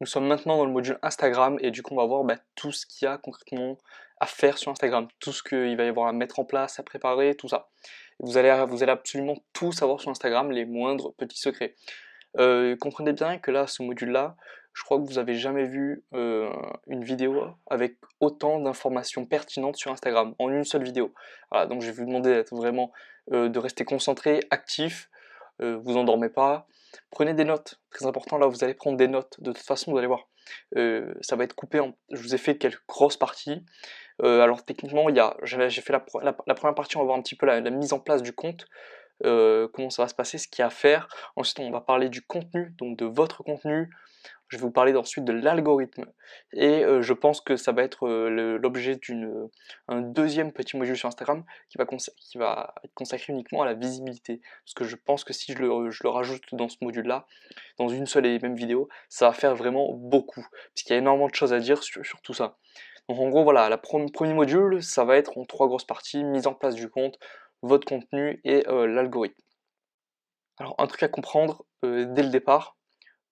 Nous sommes maintenant dans le module Instagram et du coup on va voir tout ce qu'il y a concrètement à faire sur Instagram, tout ce qu'il va y avoir à mettre en place, à préparer, tout ça. Vous allez absolument tout savoir sur Instagram, les moindres petits secrets. Comprenez bien que là, ce module-là, je crois que vous avez jamais vu une vidéo avec autant d'informations pertinentes sur Instagram, en une seule vidéo. Voilà, donc je vais vous demander d'être vraiment, de rester concentré, actif, vous endormez pas. Prenez des notes, très important, là vous allez prendre des notes, de toute façon vous allez voir. Ça va être coupé je vous ai fait quelques grosses parties. Alors techniquement, j'ai fait la première partie, on va voir un petit peu la mise en place du compte, comment ça va se passer, ce qu'il y a à faire. Ensuite, on va parler du contenu, donc de votre contenu. Je vais vous parler ensuite de l'algorithme. Et je pense que ça va être l'objet d'un deuxième petit module sur Instagram qui va être consacré uniquement à la visibilité. Parce que je pense que si je le rajoute dans ce module-là, dans une seule et même vidéo, ça va faire vraiment beaucoup. Puisqu'il y a énormément de choses à dire sur tout ça. Donc en gros, voilà, le premier module, ça va être en 3 grosses parties: mise en place du compte, votre contenu et l'algorithme. Alors un truc à comprendre dès le départ,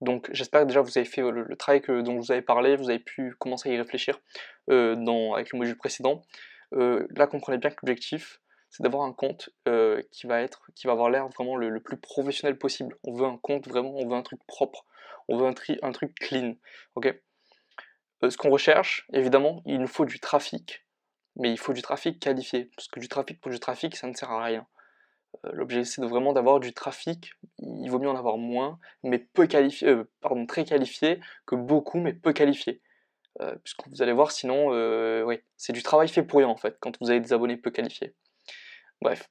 donc j'espère que déjà vous avez fait le travail dont je vous avez parlé, vous avez pu commencer à y réfléchir avec le module précédent. Là comprenez bien que l'objectif c'est d'avoir un compte qui va avoir l'air vraiment le plus professionnel possible. On veut un compte vraiment, on veut un truc propre, on veut un truc clean. Ok. Ce qu'on recherche, évidemment, il nous faut du trafic, mais il faut du trafic qualifié, parce que du trafic pour du trafic ça ne sert à rien. L'objectif c'est vraiment d'avoir du trafic, il vaut mieux en avoir moins, mais très qualifié, que beaucoup mais peu qualifié. Puisque vous allez voir sinon, oui, c'est du travail fait pour rien en fait, quand vous avez des abonnés peu qualifiés. Bref,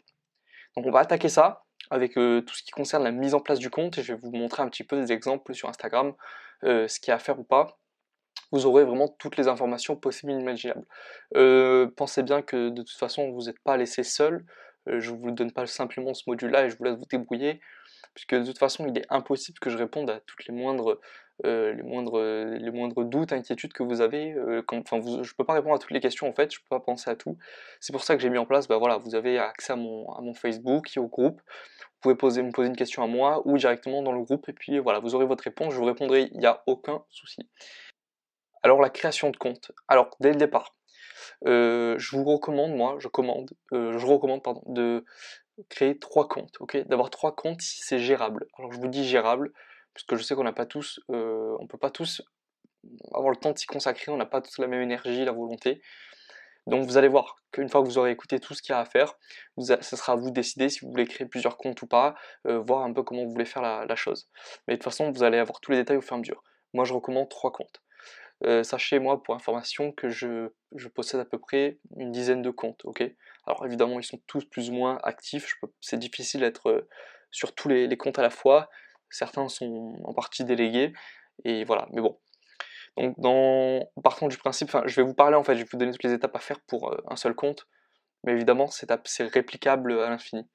donc on va attaquer ça avec tout ce qui concerne la mise en place du compte, et je vais vous montrer un petit peu des exemples sur Instagram, ce qu'il y a à faire ou pas. Vous aurez vraiment toutes les informations possibles et imaginables. Pensez bien que de toute façon vous n'êtes pas laissé seul, je ne vous donne pas simplement ce module-là et je vous laisse vous débrouiller, puisque de toute façon il est impossible que je réponde à toutes les moindres doutes, inquiétudes que vous avez. Je peux pas répondre à toutes les questions en fait, je peux pas penser à tout. C'est pour ça que j'ai mis en place, voilà, vous avez accès à mon Facebook et au groupe. Vous pouvez me poser une question à moi ou directement dans le groupe et puis voilà, vous aurez votre réponse, je vous répondrai, il n'y a aucun souci. Alors la création de compte. Alors dès le départ, je vous recommande, je recommande pardon, de créer 3 comptes, ok. D'avoir 3 comptes si c'est gérable. Alors je vous dis gérable, parce que je sais qu'on n'a pas tous, on peut pas tous avoir le temps de s'y consacrer, on n'a pas tous la même énergie, la volonté. Donc vous allez voir qu'une fois que vous aurez écouté tout ce qu'il y a à faire, ça sera à vous de décider si vous voulez créer plusieurs comptes ou pas, voir un peu comment vous voulez faire la chose. Mais de toute façon, vous allez avoir tous les détails au fur et à mesure. Moi je recommande 3 comptes. Sachez, moi, pour information, que je possède à peu près une dizaine de comptes, ok. Alors évidemment, ils sont tous plus ou moins actifs, c'est difficile d'être sur tous les comptes à la fois, certains sont en partie délégués, et voilà, mais bon. Donc partant du principe, je vais vous parler en fait, je vais vous donner toutes les étapes à faire pour un seul compte, mais évidemment, c'est réplicable à l'infini.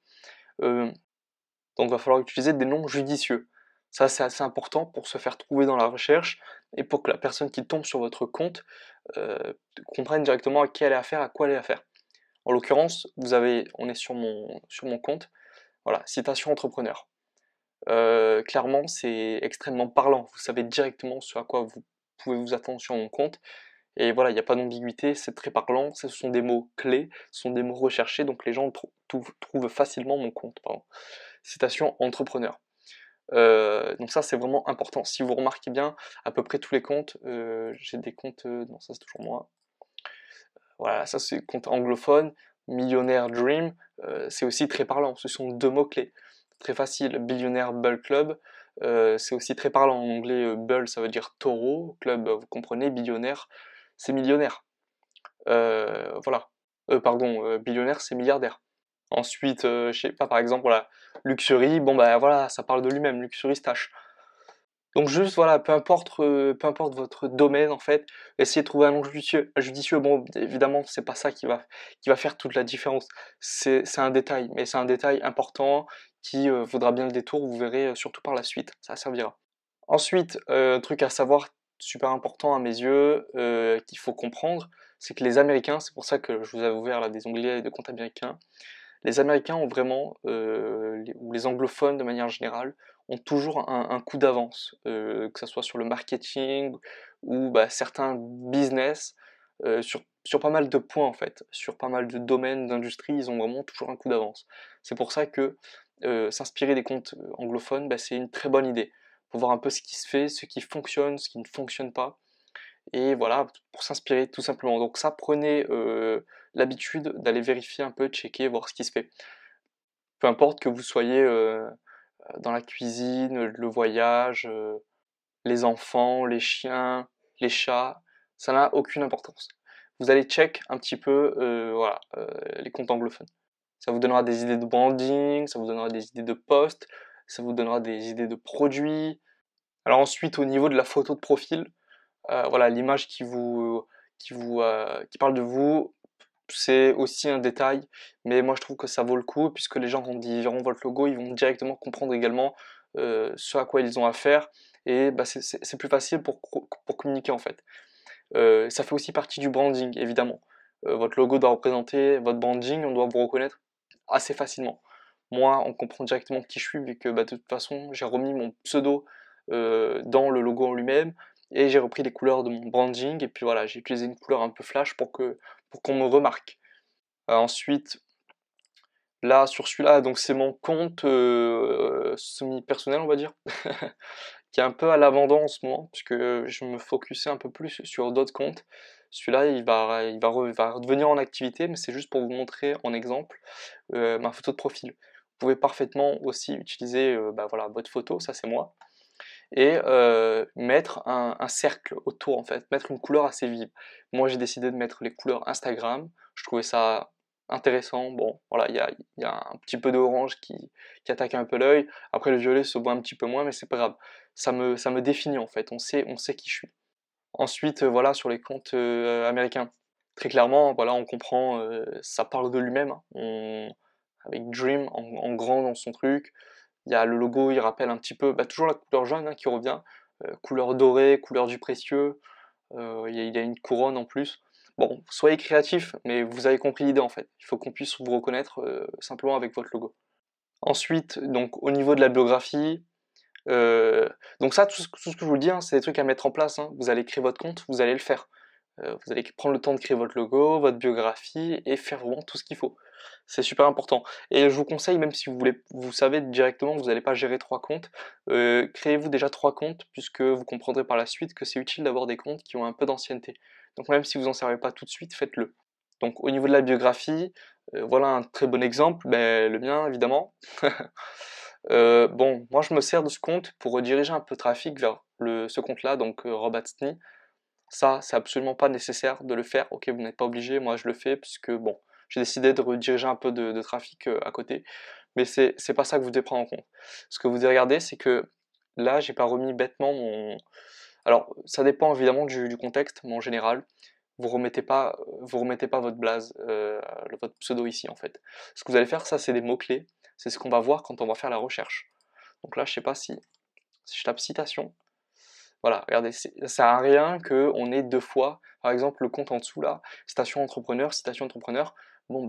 Euh, donc il va falloir utiliser des noms judicieux. Ça, c'est assez important pour se faire trouver dans la recherche et pour que la personne qui tombe sur votre compte comprenne directement à qui elle a affaire, à quoi elle a affaire. En l'occurrence, on est sur mon compte, voilà, citation entrepreneur. Clairement, c'est extrêmement parlant. Vous savez directement ce à quoi vous pouvez vous attendre sur mon compte. Et voilà, il n'y a pas d'ambiguïté, c'est très parlant. Ce sont des mots clés, ce sont des mots recherchés, donc les gens trouvent facilement mon compte. Pardon. Citation entrepreneur. Donc ça c'est vraiment important. Si vous remarquez bien, à peu près tous les comptes, j'ai des comptes, non ça c'est toujours moi. Voilà, ça c'est compte anglophone, millionnaire dream, c'est aussi très parlant. Ce sont 2 mots clés, très facile. Billionaire bull club, c'est aussi très parlant. En anglais, bull ça veut dire taureau, club vous comprenez, billionnaire c'est millionnaire. Voilà. Pardon, billionnaire c'est milliardaire. Ensuite, je sais pas, par exemple, voilà, Luxury, bon bah voilà, ça parle de lui-même, Luxury Stash. Donc juste voilà, peu importe votre domaine en fait, essayez de trouver un nom judicieux. Bon, évidemment, c'est pas ça qui va faire toute la différence. C'est un détail, mais c'est un détail important qui vaudra bien le détour. Vous verrez surtout par la suite, ça servira. Ensuite, truc à savoir super important à mes yeux, qu'il faut comprendre, c'est que les Américains, c'est pour ça que je vous avais ouvert là des onglets de comptes américains. Les Américains ont vraiment, ou les anglophones de manière générale, ont toujours un coup d'avance, que ce soit sur le marketing ou certains business, sur pas mal de points en fait, sur pas mal de domaines, d'industries, ils ont vraiment toujours un coup d'avance. C'est pour ça que s'inspirer des comptes anglophones, c'est une très bonne idée, pour voir un peu ce qui se fait, ce qui fonctionne, ce qui ne fonctionne pas, et voilà, pour s'inspirer tout simplement. Donc ça, prenez l'habitude d'aller vérifier un peu, checker, voir ce qui se fait. Peu importe que vous soyez dans la cuisine, le voyage, les enfants, les chiens, les chats, ça n'a aucune importance. Vous allez check un petit peu les comptes anglophones. Ça vous donnera des idées de branding, ça vous donnera des idées de posts, ça vous donnera des idées de produits. Alors ensuite, au niveau de la photo de profil, voilà, l'image qui parle de vous, c'est aussi un détail, mais moi je trouve que ça vaut le coup, puisque les gens, quand ils verront votre logo, ils vont directement comprendre également ce à quoi ils ont affaire, et c'est plus facile pour communiquer en fait. Ça fait aussi partie du branding, évidemment. Votre logo doit représenter votre branding, on doit vous reconnaître assez facilement. Moi, on comprend directement qui je suis, vu que de toute façon, j'ai remis mon pseudo dans le logo en lui-même, et j'ai repris les couleurs de mon branding, et puis voilà, j'ai utilisé une couleur un peu flash pour qu'on me remarque. Ensuite, là, sur celui-là, donc c'est mon compte semi-personnel, on va dire, qui est un peu à l'abandon en ce moment, puisque je me focusais un peu plus sur d'autres comptes. Celui-là, il va redevenir en activité, mais c'est juste pour vous montrer en exemple ma photo de profil. Vous pouvez parfaitement aussi utiliser voilà, votre photo, ça c'est moi, et mettre un cercle autour en fait, mettre une couleur assez vive. Moi j'ai décidé de mettre les couleurs Instagram, je trouvais ça intéressant. Bon voilà, il y a un petit peu d'orange qui attaque un peu l'œil, après le violet se voit un petit peu moins, mais c'est pas grave, ça me définit en fait, on sait qui je suis. Ensuite voilà, sur les comptes américains, très clairement voilà, on comprend, ça parle de lui-même, hein. Avec Dream en grand dans son truc. Il y a le logo, il rappelle un petit peu, toujours la couleur jaune qui revient, couleur dorée, couleur du précieux, il y a une couronne en plus. Bon, soyez créatifs, mais vous avez compris l'idée en fait. Il faut qu'on puisse vous reconnaître simplement avec votre logo. Ensuite, donc au niveau de la biographie, donc ça, tout ce que je vous dis, c'est des trucs à mettre en place, hein. Vous allez créer votre compte, vous allez le faire. Vous allez prendre le temps de créer votre logo, votre biographie et faire vraiment tout ce qu'il faut. C'est super important. Et je vous conseille, même si vous savez directement que vous n'allez pas gérer 3 comptes, créez-vous déjà 3 comptes, puisque vous comprendrez par la suite que c'est utile d'avoir des comptes qui ont un peu d'ancienneté. Donc même si vous n'en servez pas tout de suite, faites-le. Donc au niveau de la biographie, voilà un très bon exemple, le mien évidemment. Bon, moi je me sers de ce compte pour rediriger un peu de trafic vers ce compte-là, donc Robatsny. Ça, c'est absolument pas nécessaire de le faire, ok, vous n'êtes pas obligé, moi je le fais puisque bon, j'ai décidé de rediriger un peu de trafic à côté, mais c'est pas ça que vous devez prendre en compte. Ce que vous devez regarder, c'est que là, j'ai pas remis bêtement mon... Alors, ça dépend évidemment du contexte, mais en général, vous remettez pas votre blaze, votre pseudo ici en fait. Ce que vous allez faire, ça c'est des mots-clés, c'est ce qu'on va voir quand on va faire la recherche. Donc là, je sais pas si je tape citation, voilà, regardez, ça sert à rien qu'on ait 2 fois, par exemple, le compte en dessous là, citation entrepreneur, bon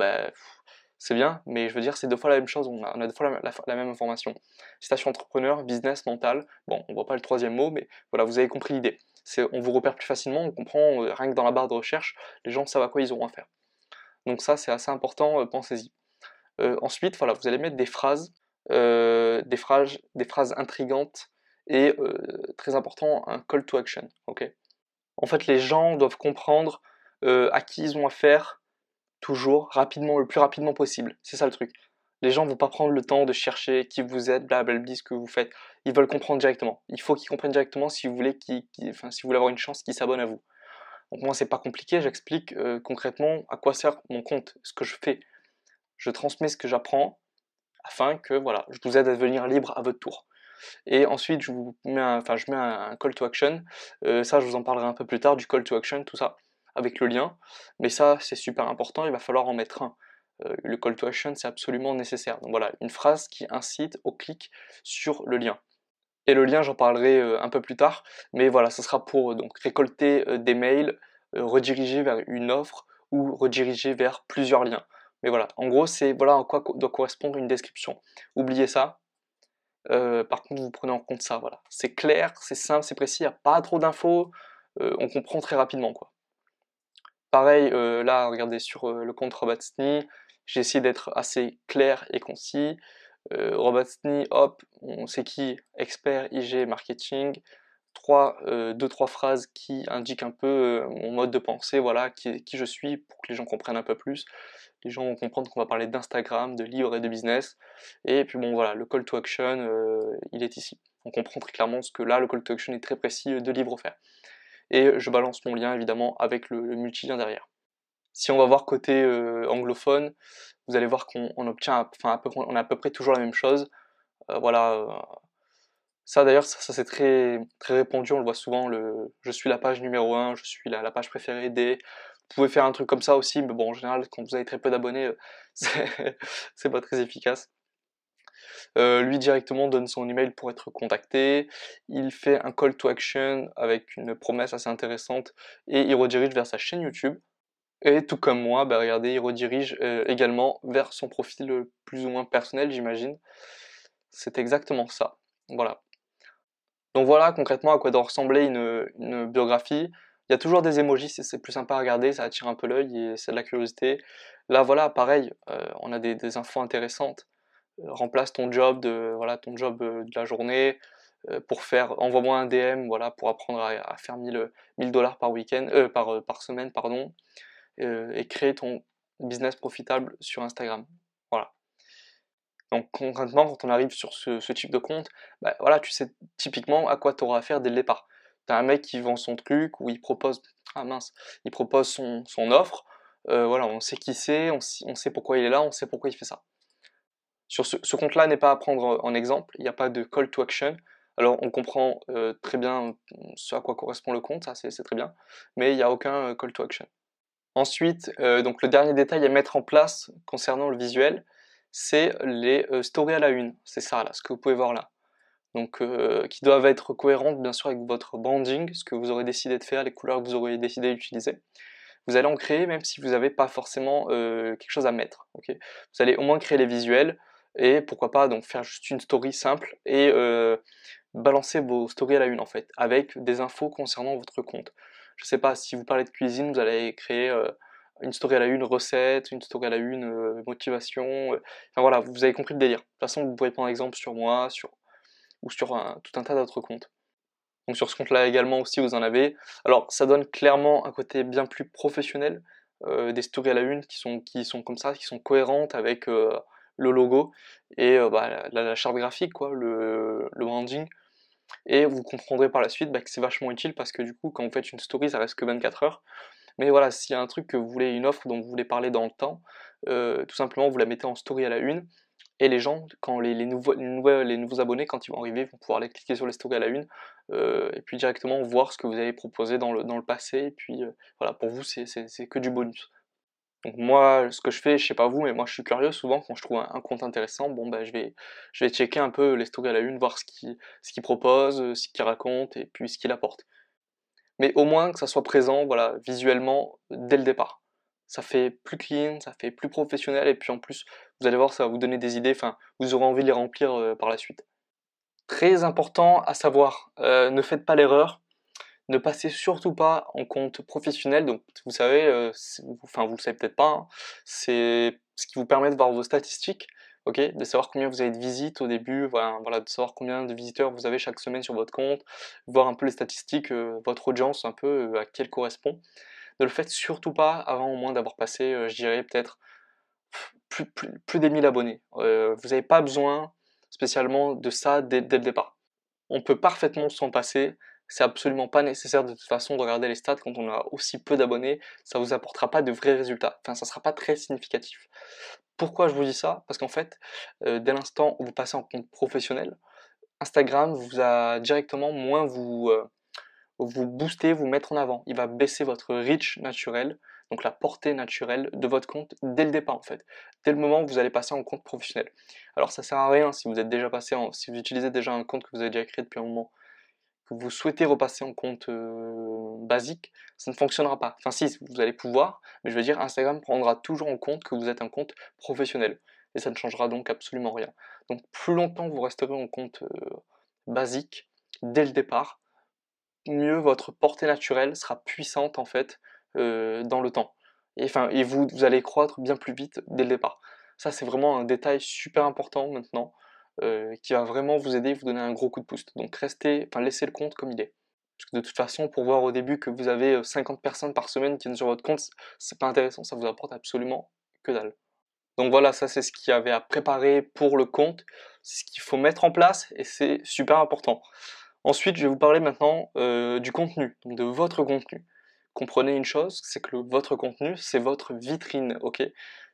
c'est bien, mais je veux dire, c'est 2 fois la même chose, on a 2 fois la même information. Citation entrepreneur, business, mental, bon, on voit pas le troisième mot, mais voilà, vous avez compris l'idée. On vous repère plus facilement, on comprend, rien que dans la barre de recherche, les gens savent à quoi ils auront à faire. Donc ça, c'est assez important, pensez-y. Ensuite, voilà, vous allez mettre des phrases intrigantes et très important, un call to action. Ok. En fait, les gens doivent comprendre à qui ils ont affaire toujours, rapidement, le plus rapidement possible. C'est ça le truc. Les gens ne vont pas prendre le temps de chercher qui vous êtes, blablabla, ce que vous faites. Ils veulent comprendre directement. Il faut qu'ils comprennent directement si vous voulez, si vous voulez avoir une chance, qu'ils s'abonnent à vous. Donc moi, c'est pas compliqué. J'explique concrètement à quoi sert mon compte, ce que je fais. Je transmets ce que j'apprends afin que voilà, je vous aide à devenir libre à votre tour. Et ensuite, je mets un call to action. Ça, je vous en parlerai un peu plus tard du call to action, tout ça, avec le lien. Mais ça, c'est super important, il va falloir en mettre un. Le call to action, c'est absolument nécessaire. Donc voilà, une phrase qui incite au clic sur le lien. Et le lien, j'en parlerai un peu plus tard. Mais voilà, ce sera pour donc récolter des mails, rediriger vers une offre ou rediriger vers plusieurs liens. Mais voilà, en gros, c'est voilà à quoi doit correspondre une description. Oubliez ça, Par contre, vous prenez en compte ça, voilà. C'est clair, c'est simple, c'est précis, il n'y a pas trop d'infos, on comprend très rapidement, quoi. Pareil, là, regardez sur le compte Robatsny, j'ai essayé d'être assez clair et concis. Robatsny, hop, on sait qui, expert IG marketing, 2-3 phrases qui indiquent un peu mon mode de pensée, voilà, qui je suis, pour que les gens comprennent un peu plus. Les gens vont comprendre qu'on va parler d'Instagram, de livres et de business. Et puis bon, voilà, le call to action, il est ici. On comprend très clairement ce que là, le call to action est très précis de livres offerts. Et je balance mon lien évidemment avec le multilien derrière. Si on va voir côté anglophone, vous allez voir qu'on obtient, enfin, on a à peu près toujours la même chose. Voilà, ça d'ailleurs, ça c'est très, très répandu, on le voit souvent, je suis la page numéro 1, je suis la page préférée des... Vous pouvez faire un truc comme ça aussi, mais bon, en général, quand vous avez très peu d'abonnés, c'est pas très efficace. Lui directement donne son email pour être contacté, il fait un call to action avec une promesse assez intéressante, et il redirige vers sa chaîne YouTube. Et tout comme moi, bah regardez, il redirige également vers son profil plus ou moins personnel, j'imagine. C'est exactement ça. Voilà. Donc voilà concrètement à quoi doit ressembler une biographie. Il y a toujours des emojis, c'est plus sympa à regarder, ça attire un peu l'œil et c'est de la curiosité. Là voilà, pareil, on a des infos intéressantes. Remplace ton job voilà, ton job de la journée pour faire, envoie-moi un DM, voilà, pour apprendre à faire 1000 dollars par week-end, par semaine, pardon, et créer ton business profitable sur Instagram. Voilà. Donc concrètement, quand on arrive sur ce type de compte, bah, voilà, tu sais typiquement à quoi tu auras affaire dès le départ. Tu as un mec qui vend son truc, ou il propose, ah mince, il propose son offre, voilà, on sait qui c'est, on sait pourquoi il est là, on sait pourquoi il fait ça. Sur ce compte-là n'est pas à prendre en exemple, il n'y a pas de call to action. Alors on comprend très bien ce à quoi correspond le compte, ça c'est très bien, mais il n'y a aucun call to action. Ensuite, donc le dernier détail à mettre en place concernant le visuel, c'est les stories à la une. C'est ça là, ce que vous pouvez voir là. Donc qui doivent être cohérentes bien sûr avec votre branding, ce que vous aurez décidé de faire, les couleurs que vous aurez décidé d'utiliser. Vous allez en créer même si vous n'avez pas forcément quelque chose à mettre. Okay, vous allez au moins créer les visuels et pourquoi pas donc faire juste une story simple et balancer vos stories à la une en fait, avec des infos concernant votre compte. Je sais pas, si vous parlez de cuisine, vous allez créer une story à la une recette, une story à la une motivation, enfin voilà, vous avez compris le délire. De toute façon, vous pouvez prendre exemple sur moi, ou sur tout un tas d'autres comptes. Donc sur ce compte-là également aussi, vous en avez. Alors ça donne clairement un côté bien plus professionnel, des stories à la une qui sont comme ça, qui sont cohérentes avec le logo et bah, la charte graphique, quoi, le branding. Et vous comprendrez par la suite bah, que c'est vachement utile parce que du coup, quand vous faites une story, ça reste que 24 heures. Mais voilà, s'il y a un truc que vous voulez, une offre dont vous voulez parler dans le temps, tout simplement vous la mettez en story à la une. Et les gens, quand les nouveaux abonnés, quand ils vont arriver, vont pouvoir aller cliquer sur les stories à la une et puis directement voir ce que vous avez proposé dans le passé. Et puis voilà, pour vous, c'est que du bonus. Donc moi, ce que je fais, je sais pas vous, mais moi je suis curieux souvent quand je trouve un compte intéressant, bon bah je vais checker un peu les stories à la une, voir ce qu'il propose, ce qu'il raconte et puis ce qu'il apporte. Mais au moins que ça soit présent, voilà, visuellement dès le départ. Ça fait plus clean, ça fait plus professionnel et puis en plus, vous allez voir, ça va vous donner des idées, enfin, vous aurez envie de les remplir par la suite. Très important à savoir, ne faites pas l'erreur. Ne passez surtout pas en compte professionnel, donc vous savez, enfin vous le savez peut-être pas, hein, c'est ce qui vous permet de voir vos statistiques, ok, de savoir combien vous avez de visites au début, voilà, de savoir combien de visiteurs vous avez chaque semaine sur votre compte, voir un peu les statistiques, votre audience un peu à qui elle correspond. Ne le faites surtout pas avant au moins d'avoir passé, je dirais peut-être plus des 1000 abonnés. Vous n'avez pas besoin spécialement de ça dès le départ. On peut parfaitement s'en passer. C'est absolument pas nécessaire de toute façon de regarder les stats quand on a aussi peu d'abonnés. Ça vous apportera pas de vrais résultats. Enfin, ça sera pas très significatif. Pourquoi je vous dis ça? Parce qu'en fait, dès l'instant où vous passez en compte professionnel, Instagram vous a directement moins vous booster, vous mettre en avant. Il va baisser votre reach naturel, donc la portée naturelle de votre compte dès le départ en fait, dès le moment où vous allez passer en compte professionnel. Alors ça sert à rien si vous êtes déjà si vous utilisez déjà un compte que vous avez déjà créé depuis un moment, que vous souhaitez repasser en compte basique, ça ne fonctionnera pas. Enfin si, vous allez pouvoir, mais je veux dire Instagram prendra toujours en compte que vous êtes un compte professionnel. et ça ne changera donc absolument rien. Donc plus longtemps vous resterez en compte basique dès le départ, mieux votre portée naturelle sera puissante en fait dans le temps. Et vous allez croître bien plus vite dès le départ. Ça c'est vraiment un détail super important maintenant qui va vraiment vous aider, vous donner un gros coup de boost. Donc laissez le compte comme il est. Parce que de toute façon, pour voir au début que vous avez 50 personnes par semaine qui viennent sur votre compte, c'est pas intéressant, ça vous apporte absolument que dalle. Donc voilà, ça c'est ce qu'il y avait à préparer pour le compte, c'est ce qu'il faut mettre en place et c'est super important. Ensuite, je vais vous parler maintenant du contenu, donc de votre contenu. Comprenez une chose, c'est que votre contenu, c'est votre vitrine, ok?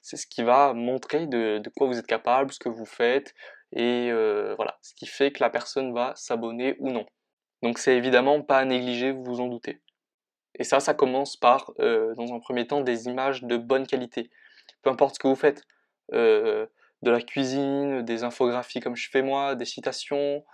C'est ce qui va montrer de quoi vous êtes capable, ce que vous faites, et voilà, ce qui fait que la personne va s'abonner ou non. Donc c'est évidemment pas à négliger, vous vous en doutez. Et ça commence par, dans un premier temps, des images de bonne qualité. Peu importe ce que vous faites, euh, de la cuisine, des infographies comme je fais moi, des citations,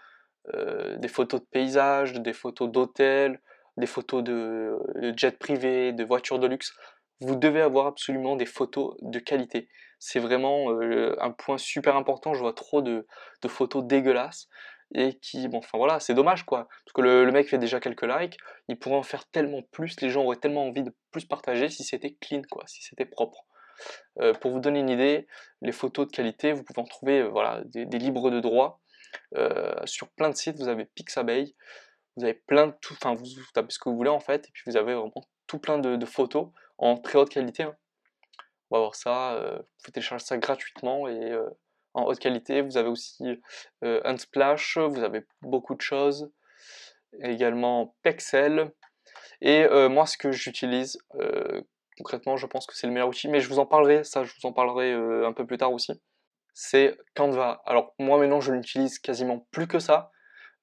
des photos de paysages, des photos d'hôtels, des photos de jets privés, de voitures de luxe. Vous devez avoir absolument des photos de qualité. C'est vraiment un point super important. Je vois trop de photos dégueulasses et bon, enfin voilà, c'est dommage quoi. Parce que le mec fait déjà quelques likes, il pourrait en faire tellement plus, les gens auraient tellement envie de plus partager si c'était clean quoi, si c'était propre. Pour vous donner une idée, les photos de qualité, vous pouvez en trouver voilà, des libres de droit. Sur plein de sites, vous avez Pixabay, vous avez plein de tout, enfin vous tapez ce que vous voulez en fait, et puis vous avez vraiment tout plein de photos en très haute qualité, hein. On va voir ça, vous pouvez télécharger ça gratuitement et en haute qualité. Vous avez aussi Unsplash, vous avez beaucoup de choses, également Pexel, et moi ce que j'utilise concrètement, je pense que c'est le meilleur outil, mais je vous en parlerai, ça je vous en parlerai un peu plus tard aussi. C'est Canva. Alors moi maintenant je n'utilise quasiment plus que ça.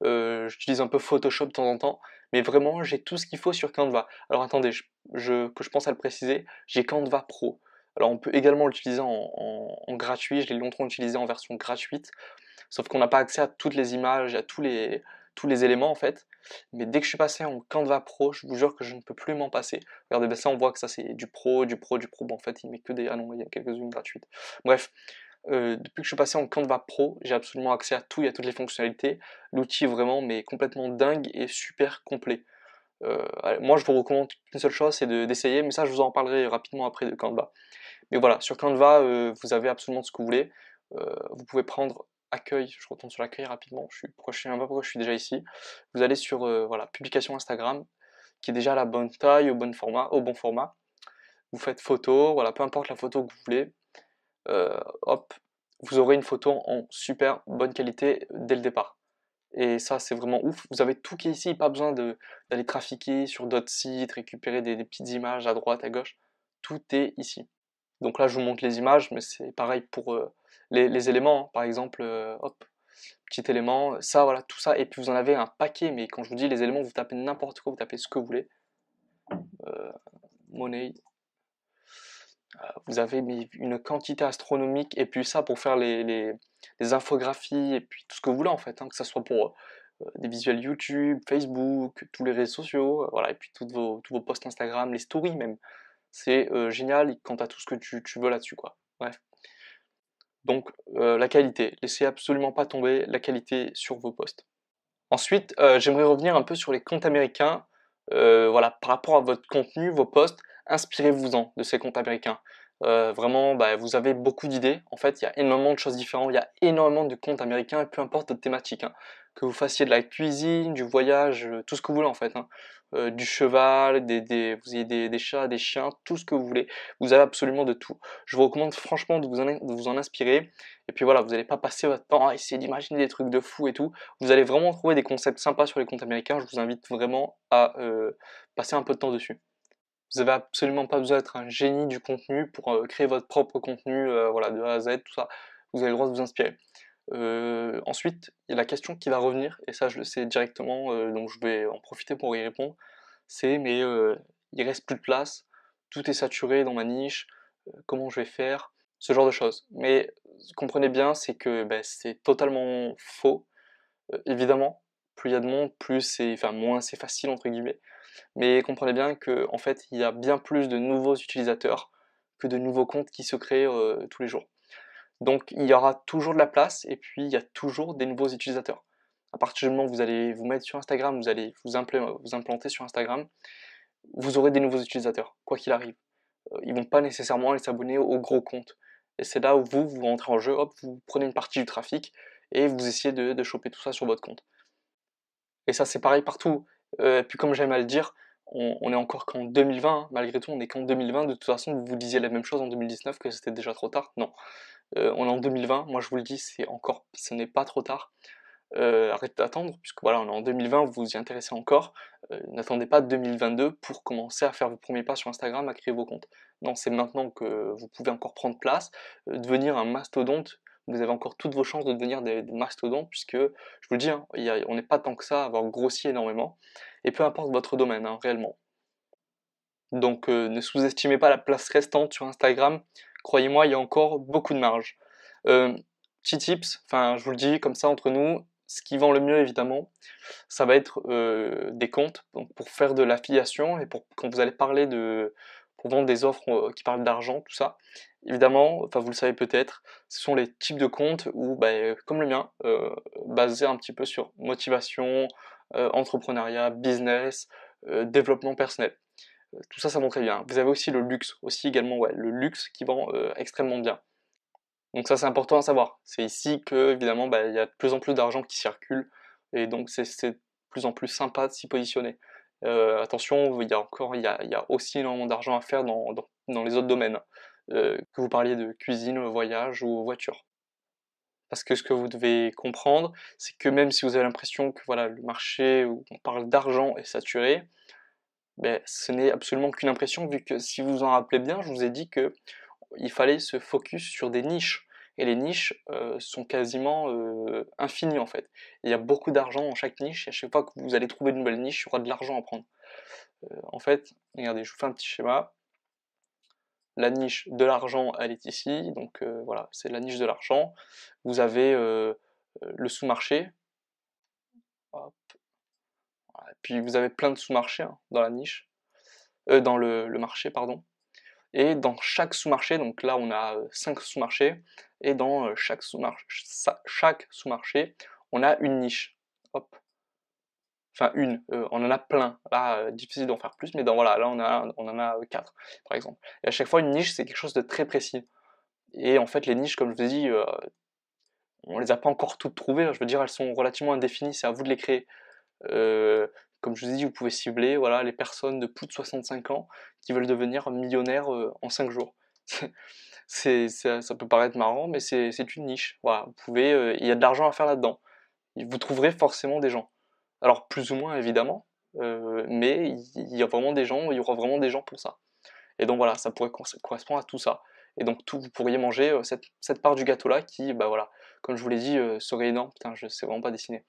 J'utilise un peu Photoshop de temps en temps, mais vraiment j'ai tout ce qu'il faut sur Canva. Alors attendez, que je pense à le préciser, j'ai Canva Pro. Alors on peut également l'utiliser en gratuit, je l'ai longtemps utilisé en version gratuite, sauf qu'on n'a pas accès à toutes les images, à tous les éléments en fait. Mais dès que je suis passé en Canva Pro, je vous jure que je ne peux plus m'en passer. Regardez, ben ça on voit que ça c'est du pro, du pro, du pro. Bon, en fait il met que des... Ah non, il y a quelques-unes gratuites. Bref, depuis que je suis passé en Canva Pro, j'ai absolument accès à tout et à toutes les fonctionnalités. L'outil est vraiment mais complètement dingue et super complet. Moi je vous recommande qu'une seule chose, c'est d'essayer, mais ça je vous en parlerai rapidement après de Canva. Mais voilà, sur Canva, vous avez absolument ce que vous voulez. Vous pouvez prendre accueil, je retourne sur l'accueil rapidement, je sais même pas pourquoi je suis déjà ici. Vous allez sur voilà, publication Instagram, qui est déjà à la bonne taille, au bon format. Vous faites photo, voilà, peu importe la photo que vous voulez, hop, vous aurez une photo en super bonne qualité dès le départ. Et ça, c'est vraiment ouf. Vous avez tout qui est ici, pas besoin d'aller trafiquer sur d'autres sites, récupérer des petites images à droite, à gauche. Tout est ici. Donc là, je vous montre les images, mais c'est pareil pour les éléments, hein. Par exemple, hop, petit élément, ça, voilà, tout ça. Et puis vous en avez un paquet, mais quand je vous dis les éléments, vous tapez n'importe quoi, vous tapez ce que vous voulez. Monnaie, vous avez une quantité astronomique, et puis ça pour faire les infographies, et puis tout ce que vous voulez en fait, hein, que ce soit pour des visuels YouTube, Facebook, tous les réseaux sociaux, voilà, et puis tous vos posts Instagram, les stories même. C'est génial quant à tout ce que tu veux là-dessus, quoi. Bref. Donc la qualité, laissez absolument pas tomber la qualité sur vos posts. Ensuite, j'aimerais revenir un peu sur les comptes américains. Voilà, par rapport à votre contenu, vos posts, inspirez-vous-en de ces comptes américains. Vraiment, bah, vous avez beaucoup d'idées. En fait, il y a énormément de choses différentes. Il y a énormément de comptes américains, et peu importe votre thématique, hein. Que vous fassiez de la cuisine, du voyage, tout ce que vous voulez en fait, hein. Du cheval, vous ayez des chats, des chiens, tout ce que vous voulez. Vous avez absolument de tout. Je vous recommande franchement de vous en inspirer. Et puis voilà, vous n'allez pas passer votre temps à essayer d'imaginer des trucs de fou et tout. Vous allez vraiment trouver des concepts sympas sur les comptes américains. Je vous invite vraiment à passer un peu de temps dessus. Vous n'avez absolument pas besoin d'être un génie du contenu pour créer votre propre contenu, voilà, de A à Z, tout ça. Vous avez le droit de vous inspirer. Ensuite, il y a la question qui va revenir, et ça je le sais directement, donc je vais en profiter pour y répondre. C'est mais il reste plus de place, tout est saturé dans ma niche, comment je vais faire? Ce genre de choses. Mais comprenez bien, c'est que ben, c'est totalement faux. Évidemment, plus il y a de monde, moins c'est facile entre guillemets. Mais comprenez bien que en fait, il y a bien plus de nouveaux utilisateurs que de nouveaux comptes qui se créent tous les jours. Donc il y aura toujours de la place et puis il y a toujours des nouveaux utilisateurs. À partir du moment où vous allez vous mettre sur Instagram, vous allez vous implanter sur Instagram, vous aurez des nouveaux utilisateurs, quoi qu'il arrive. Ils vont pas nécessairement aller s'abonner au gros compte. Et c'est là où vous rentrez en jeu, hop, vous prenez une partie du trafic et vous essayez de choper tout ça sur votre compte. Et ça c'est pareil partout. Puis comme j'aime à le dire, on est encore qu'en 2020, hein. Malgré tout on est qu'en 2020, de toute façon vous vous disiez la même chose en 2019 que c'était déjà trop tard. Non, on est en 2020, moi je vous le dis, ce n'est pas trop tard. Arrêtez d'attendre, puisque voilà, on est en 2020, vous vous y intéressez encore. N'attendez pas 2022 pour commencer à faire vos premiers pas sur Instagram, à créer vos comptes. Non, c'est maintenant que vous pouvez encore prendre place, devenir un mastodonte. Vous avez encore toutes vos chances de devenir des mastodontes, puisque, je vous le dis, hein, on n'est pas tant que ça à avoir grossi énormément, et peu importe votre domaine, hein, réellement. Donc ne sous-estimez pas la place restante sur Instagram, croyez-moi, il y a encore beaucoup de marge. Euh, Petit tips, enfin je vous le dis comme ça entre nous, ce qui vend le mieux évidemment, ça va être des comptes donc pour faire de l'affiliation et pour quand vous allez parler pour vendre des offres qui parlent d'argent, tout ça. Évidemment, enfin vous le savez peut-être, ce sont les types de comptes où, bah, comme le mien, basés un petit peu sur motivation, entrepreneuriat, business, développement personnel. Tout ça, ça vend très bien. Vous avez aussi le luxe, aussi également, ouais, le luxe qui vend extrêmement bien. Donc ça, c'est important à savoir. C'est ici que, évidemment, bah, il y a de plus en plus d'argent qui circule, et donc c'est de plus en plus sympa de s'y positionner. Attention, il y a aussi énormément d'argent à faire dans les autres domaines, que vous parliez de cuisine, voyage ou voiture. Parce que ce que vous devez comprendre, c'est que même si vous avez l'impression que voilà, le marché où on parle d'argent est saturé, ben, ce n'est absolument qu'une impression, vu que si vous vous en rappelez bien, je vous ai dit que il fallait se focus sur des niches. Et les niches sont quasiment infinies en fait. Il y a beaucoup d'argent dans chaque niche, et à chaque fois que vous allez trouver une nouvelle niche, il y aura de l'argent à prendre. En fait, regardez, je vous fais un petit schéma. La niche de l'argent, elle est ici, donc voilà, c'est la niche de l'argent. Vous avez le sous-marché, hop, voilà. Puis vous avez plein de sous-marchés hein, dans la niche, dans le marché, pardon. Et dans chaque sous-marché, donc là on a 5 sous-marchés, et dans chaque sous-marché, on a une niche. Hop. Enfin une, on en a plein. Là, difficile d'en faire plus, mais voilà, là on en a 4, par exemple. Et à chaque fois, une niche, c'est quelque chose de très précis. Et en fait, les niches, comme je vous ai dit, on les a pas encore toutes trouvées. Je veux dire, elles sont relativement indéfinies, c'est à vous de les créer. Euh, Comme je vous ai dit, vous pouvez cibler voilà, les personnes de plus de 65 ans qui veulent devenir millionnaires en 5 jours. Ça peut paraître marrant, mais c'est une niche. Voilà, il y a de l'argent à faire là-dedans. Vous trouverez forcément des gens. Alors plus ou moins évidemment, mais il y a vraiment des gens, il y aura vraiment des gens pour ça. Et donc voilà, ça pourrait correspondre à tout ça. Et donc tout, vous pourriez manger cette part du gâteau là qui, bah voilà, comme je vous l'ai dit, serait énorme. Putain, je sais vraiment pas dessiner.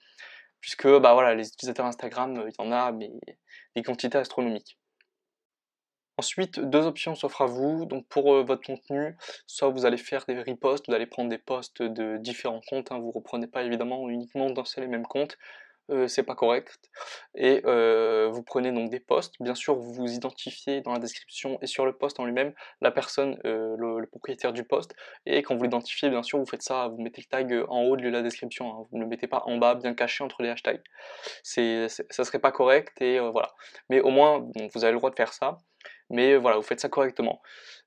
Puisque bah voilà, les utilisateurs Instagram, il y en a, mais des quantités astronomiques. Ensuite, deux options s'offrent à vous. Donc pour votre contenu, soit vous allez faire des reposts, vous allez prendre des posts de différents comptes, hein, vous ne reprenez pas évidemment uniquement d'un seul et même compte, c'est pas correct. Et vous prenez donc des posts, bien sûr vous vous identifiez dans la description et sur le post en lui-même la personne, le propriétaire du post, et quand vous l'identifiez bien sûr vous faites ça, vous mettez le tag en haut de la description, hein, vous ne le mettez pas en bas bien caché entre les hashtags. Ça serait pas correct, et voilà. Mais au moins bon, vous avez le droit de faire ça, mais voilà, vous faites ça correctement.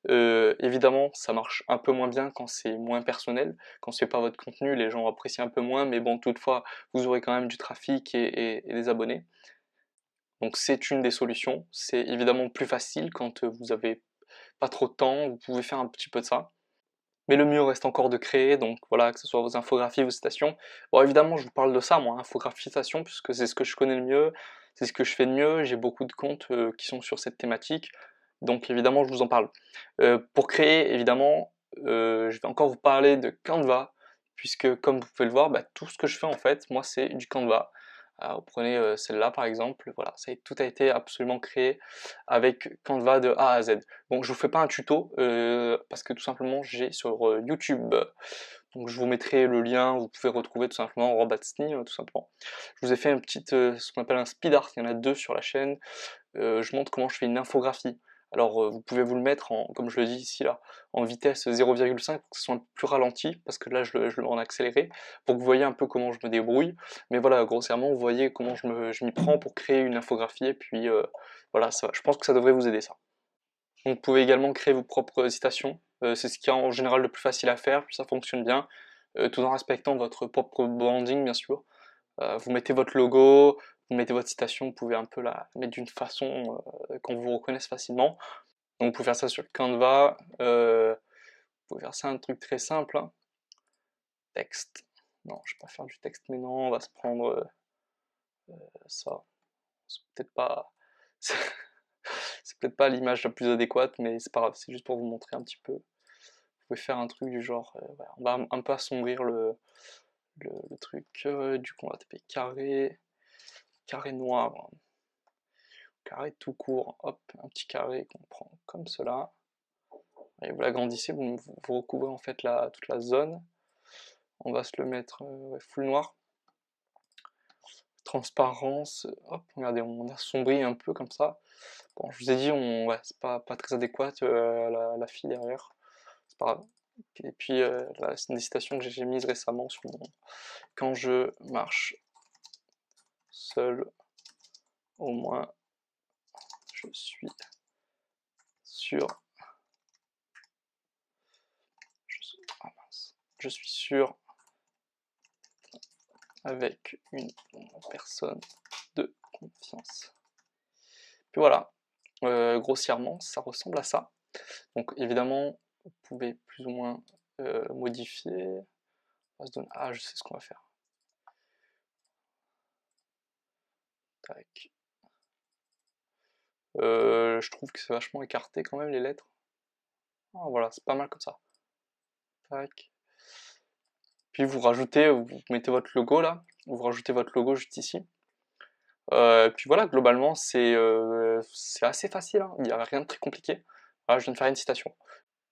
Évidemment, ça marche un peu moins bien quand c'est moins personnel, quand c'est pas votre contenu, les gens apprécient un peu moins, mais bon, toutefois, vous aurez quand même du trafic et des abonnés. Donc c'est une des solutions. C'est évidemment plus facile quand vous avez pas trop de temps, vous pouvez faire un petit peu de ça. Mais le mieux reste encore de créer, donc voilà, que ce soit vos infographies, vos citations. Bon, évidemment, je vous parle de ça, moi, infographie, citation, puisque c'est ce que je connais le mieux, c'est ce que je fais de mieux, j'ai beaucoup de comptes qui sont sur cette thématique, donc évidemment, je vous en parle. Pour créer, évidemment, je vais encore vous parler de Canva, puisque comme vous pouvez le voir, bah, tout ce que je fais en fait, moi, c'est du Canva. Vous prenez celle-là par exemple, voilà, tout a été absolument créé avec Canva de A à Z. Bon, je vous fais pas un tuto parce que tout simplement j'ai sur YouTube, donc je vous mettrai le lien, vous pouvez retrouver tout simplement Robatsny, tout simplement. Je vous ai fait ce qu'on appelle un speed art, il y en a deux sur la chaîne. Je montre comment je fais une infographie. Alors vous pouvez vous le mettre en, comme je le dis ici là, en vitesse 0,5 pour que ce soit un peu plus ralenti, parce que là je le mets en accéléré, pour que vous voyez un peu comment je me débrouille. Mais voilà, grossièrement, vous voyez comment je m'y prends pour créer une infographie, et puis voilà, je pense que ça devrait vous aider ça. Donc vous pouvez également créer vos propres citations, c'est ce qui est en général le plus facile à faire, puis ça fonctionne bien, tout en respectant votre propre branding bien sûr. Vous mettez votre logo, vous mettez votre citation, vous pouvez un peu la mettre d'une façon qu'on vous reconnaisse facilement. Donc vous pouvez faire ça sur Canva, vous pouvez faire ça un truc très simple, hein. Texte. Non, je vais pas faire du texte maintenant, on va se prendre ça. C'est peut-être pas, c'est peut-être pas l'image la plus adéquate, mais c'est pas grave, c'est juste pour vous montrer un petit peu. Vous pouvez faire un truc du genre, voilà, on va un peu assombrir le truc. Du coup, on va taper carré, carré noir, carré tout court, hop, un petit carré qu'on prend comme cela. Et vous l'agrandissez, vous recouvrez en fait toute la zone. On va se le mettre full noir. Transparence, hop, regardez, on assombrit un peu comme ça. Bon, je vous ai dit, ouais, c'est pas très adéquat la fille derrière. C'est pas grave. Et puis là, c'est une des citations que j'ai mise récemment sur mon. Quand je marche seul, au moins je suis sûr. Ah mince. Je suis sûr avec une personne de confiance. Puis voilà, grossièrement, ça ressemble à ça. Donc évidemment, vous pouvez plus ou moins modifier. Ah, je sais ce qu'on va faire. Tac. Je trouve que c'est vachement écarté quand même les lettres. Ah, voilà, c'est pas mal comme ça. Tac. Puis vous rajoutez, vous mettez votre logo là, vous rajoutez votre logo juste ici. Puis voilà, globalement c'est assez facile, hein. Il n'y a rien de très compliqué. Voilà, je viens de faire une citation.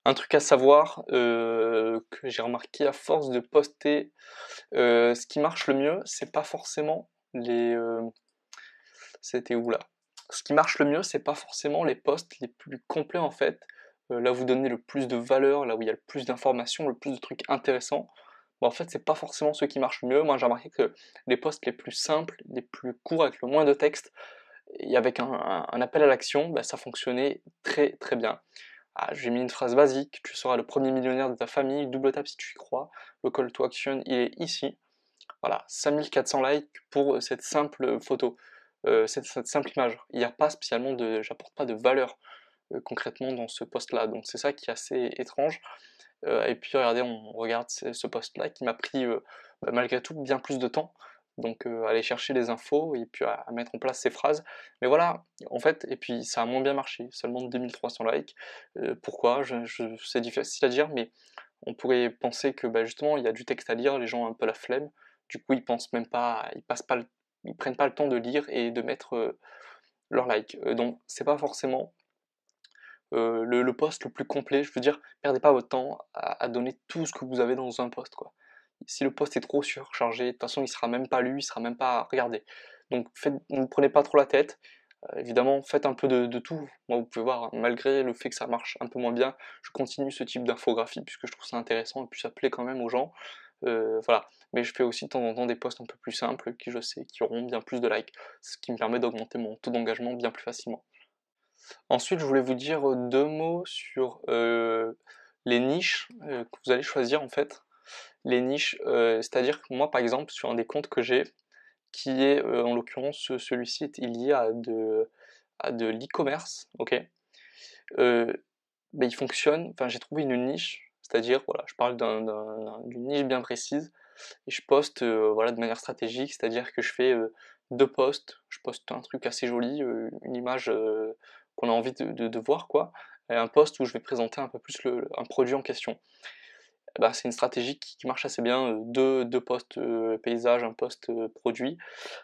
Un truc à savoir que j'ai remarqué à force de poster, ce qui marche le mieux, c'est pas forcément les. C'était où là? Ce qui marche le mieux, c'est pas forcément les posts les plus complets en fait. Là où vous donnez le plus de valeur, là où il y a le plus d'informations, le plus de trucs intéressants. Bon, en fait, c'est pas forcément ceux qui marchent le mieux. Moi, j'ai remarqué que les posts les plus simples, les plus courts, avec le moins de texte, et avec un appel à l'action, bah, ça fonctionnait très très bien. Ah, j'ai mis une phrase basique, tu seras le premier millionnaire de ta famille, double tap si tu y crois. Le call to action, il est ici. Voilà, 5400 likes pour cette simple photo, cette simple image. Il n'y a pas spécialement j'apporte pas de valeur concrètement dans ce post-là, donc c'est ça qui est assez étrange. Et puis regardez, on regarde ce post-là qui m'a pris malgré tout bien plus de temps. Donc aller chercher les infos et puis à mettre en place ces phrases. Mais voilà, en fait, et puis ça a moins bien marché, seulement 2300 likes. Pourquoi c'est difficile à dire, mais on pourrait penser que bah, justement il y a du texte à lire, les gens ont un peu la flemme. Du coup, ils pensent même pas, ils prennent pas le temps de lire et de mettre leur like. Donc c'est pas forcément le post le plus complet. Je veux dire, perdez pas votre temps à donner tout ce que vous avez dans un post, quoi. Si le post est trop surchargé, de toute façon, il sera même pas lu, il sera même pas regardé. Donc, ne prenez pas trop la tête. Évidemment, faites un peu de tout. Moi, vous pouvez voir, hein, malgré le fait que ça marche un peu moins bien, je continue ce type d'infographie puisque je trouve ça intéressant et puis ça plaît quand même aux gens. Voilà. Mais je fais aussi de temps en temps des posts un peu plus simples qui, je sais, qui auront bien plus de likes, ce qui me permet d'augmenter mon taux d'engagement bien plus facilement. Ensuite, je voulais vous dire deux mots sur les niches que vous allez choisir en fait. Les niches, c'est-à-dire que moi par exemple sur un des comptes que j'ai, qui est en l'occurrence celui-ci est lié à de l'e-commerce, ok. Euh, ben, il fonctionne, enfin j'ai trouvé une niche, c'est-à-dire voilà, je parle d'une niche bien précise et je poste voilà, de manière stratégique, c'est-à-dire que je fais deux posts, je poste un truc assez joli, une image qu'on a envie de voir quoi, et un post où je vais présenter un peu plus un produit en question. Bah, c'est une stratégie qui marche assez bien, deux posts paysages, un post produit.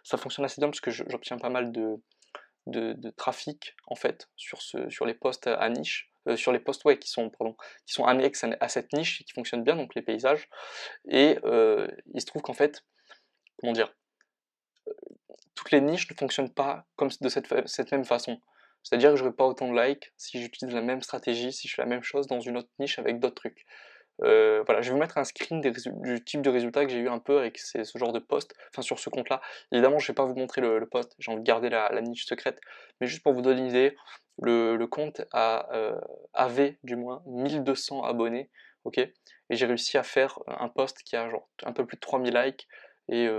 Ça fonctionne assez bien parce que j'obtiens pas mal de trafic en fait sur les posts à niche, sur les posts ouais, qui sont annexes à cette niche et qui fonctionnent bien, donc les paysages. Et il se trouve qu'en fait, comment dire, toutes les niches ne fonctionnent pas comme de cette même façon. C'est-à-dire que j'aurai pas autant de likes si j'utilise la même stratégie, si je fais la même chose dans une autre niche avec d'autres trucs. Voilà, je vais vous mettre un screen du type de résultat que j'ai eu un peu avec ce genre de post, enfin sur ce compte-là. Évidemment, je vais pas vous montrer le post, j'ai envie de garder la niche secrète, mais juste pour vous donner une idée, le compte avait du moins 1200 abonnés, ok, et j'ai réussi à faire un post qui a genre un peu plus de 3000 likes et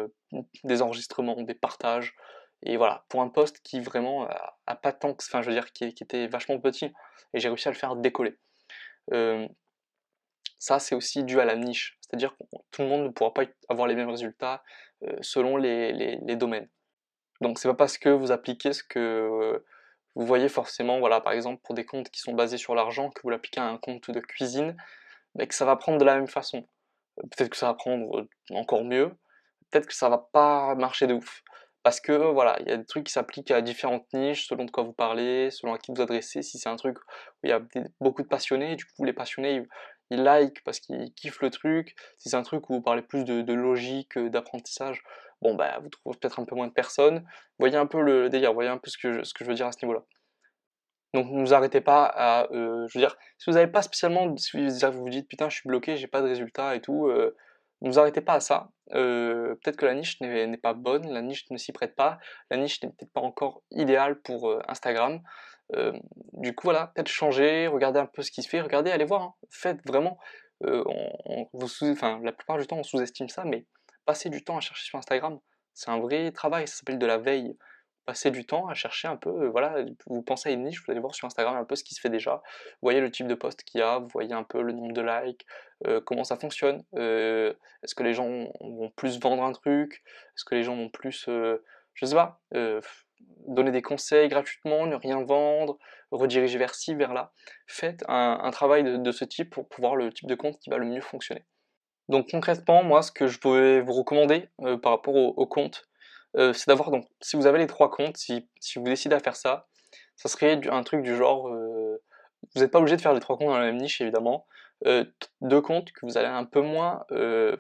des enregistrements, des partages. Et voilà, pour un post qui vraiment a pas tant que, enfin je veux dire, qui était vachement petit, et j'ai réussi à le faire décoller. Euh, Ça, c'est aussi dû à la niche, c'est-à-dire que tout le monde ne pourra pas avoir les mêmes résultats selon les domaines. Donc c'est pas parce que vous appliquez ce que vous voyez forcément, voilà, par exemple pour des comptes qui sont basés sur l'argent, que vous l'appliquez à un compte de cuisine, mais que ça va prendre de la même façon. Peut-être que ça va prendre encore mieux, peut-être que ça va pas marcher de ouf. Parce que voilà, il y a des trucs qui s'appliquent à différentes niches, selon de quoi vous parlez, selon à qui vous adressez. Si c'est un truc où il y a beaucoup de passionnés, du coup les passionnés ils like parce qu'ils kiffent le truc. Si c'est un truc où vous parlez plus de logique, d'apprentissage, bon bah vous trouvez peut-être un peu moins de personnes. Voyez un peu le délire, voyez un peu ce que je veux dire à ce niveau-là. Donc ne vous arrêtez pas à, je veux dire, si vous n'avez pas spécialement, si vous vous dites putain je suis bloqué, j'ai pas de résultat et tout, ne vous arrêtez pas à ça. Peut-être que la niche n'est pas bonne, la niche ne s'y prête pas, la niche n'est peut-être pas encore idéale pour Instagram. Euh, du coup voilà, peut-être changer, regardez un peu ce qui se fait, regardez, allez voir, hein. Faites vraiment, enfin, la plupart du temps on sous-estime ça, mais passez du temps à chercher sur Instagram, c'est un vrai travail, ça s'appelle de la veille. Passez du temps à chercher un peu, voilà, vous pensez à une niche, vous allez voir sur Instagram un peu ce qui se fait déjà, vous voyez le type de post qu'il y a, vous voyez un peu le nombre de likes, comment ça fonctionne, est-ce que les gens vont plus vendre un truc, est-ce que les gens vont plus, je sais pas, donner des conseils gratuitement, ne rien vendre, rediriger vers ci, vers là. Faites un travail de ce type pour pouvoir le type de compte qui va le mieux fonctionner. Donc concrètement, moi, ce que je pourrais vous recommander par rapport au compte, c'est d'avoir, donc, si vous avez les trois comptes, si vous décidez à faire ça, ça serait un truc du genre, vous n'êtes pas obligé de faire les trois comptes dans la même niche évidemment, deux comptes que vous allez un peu moins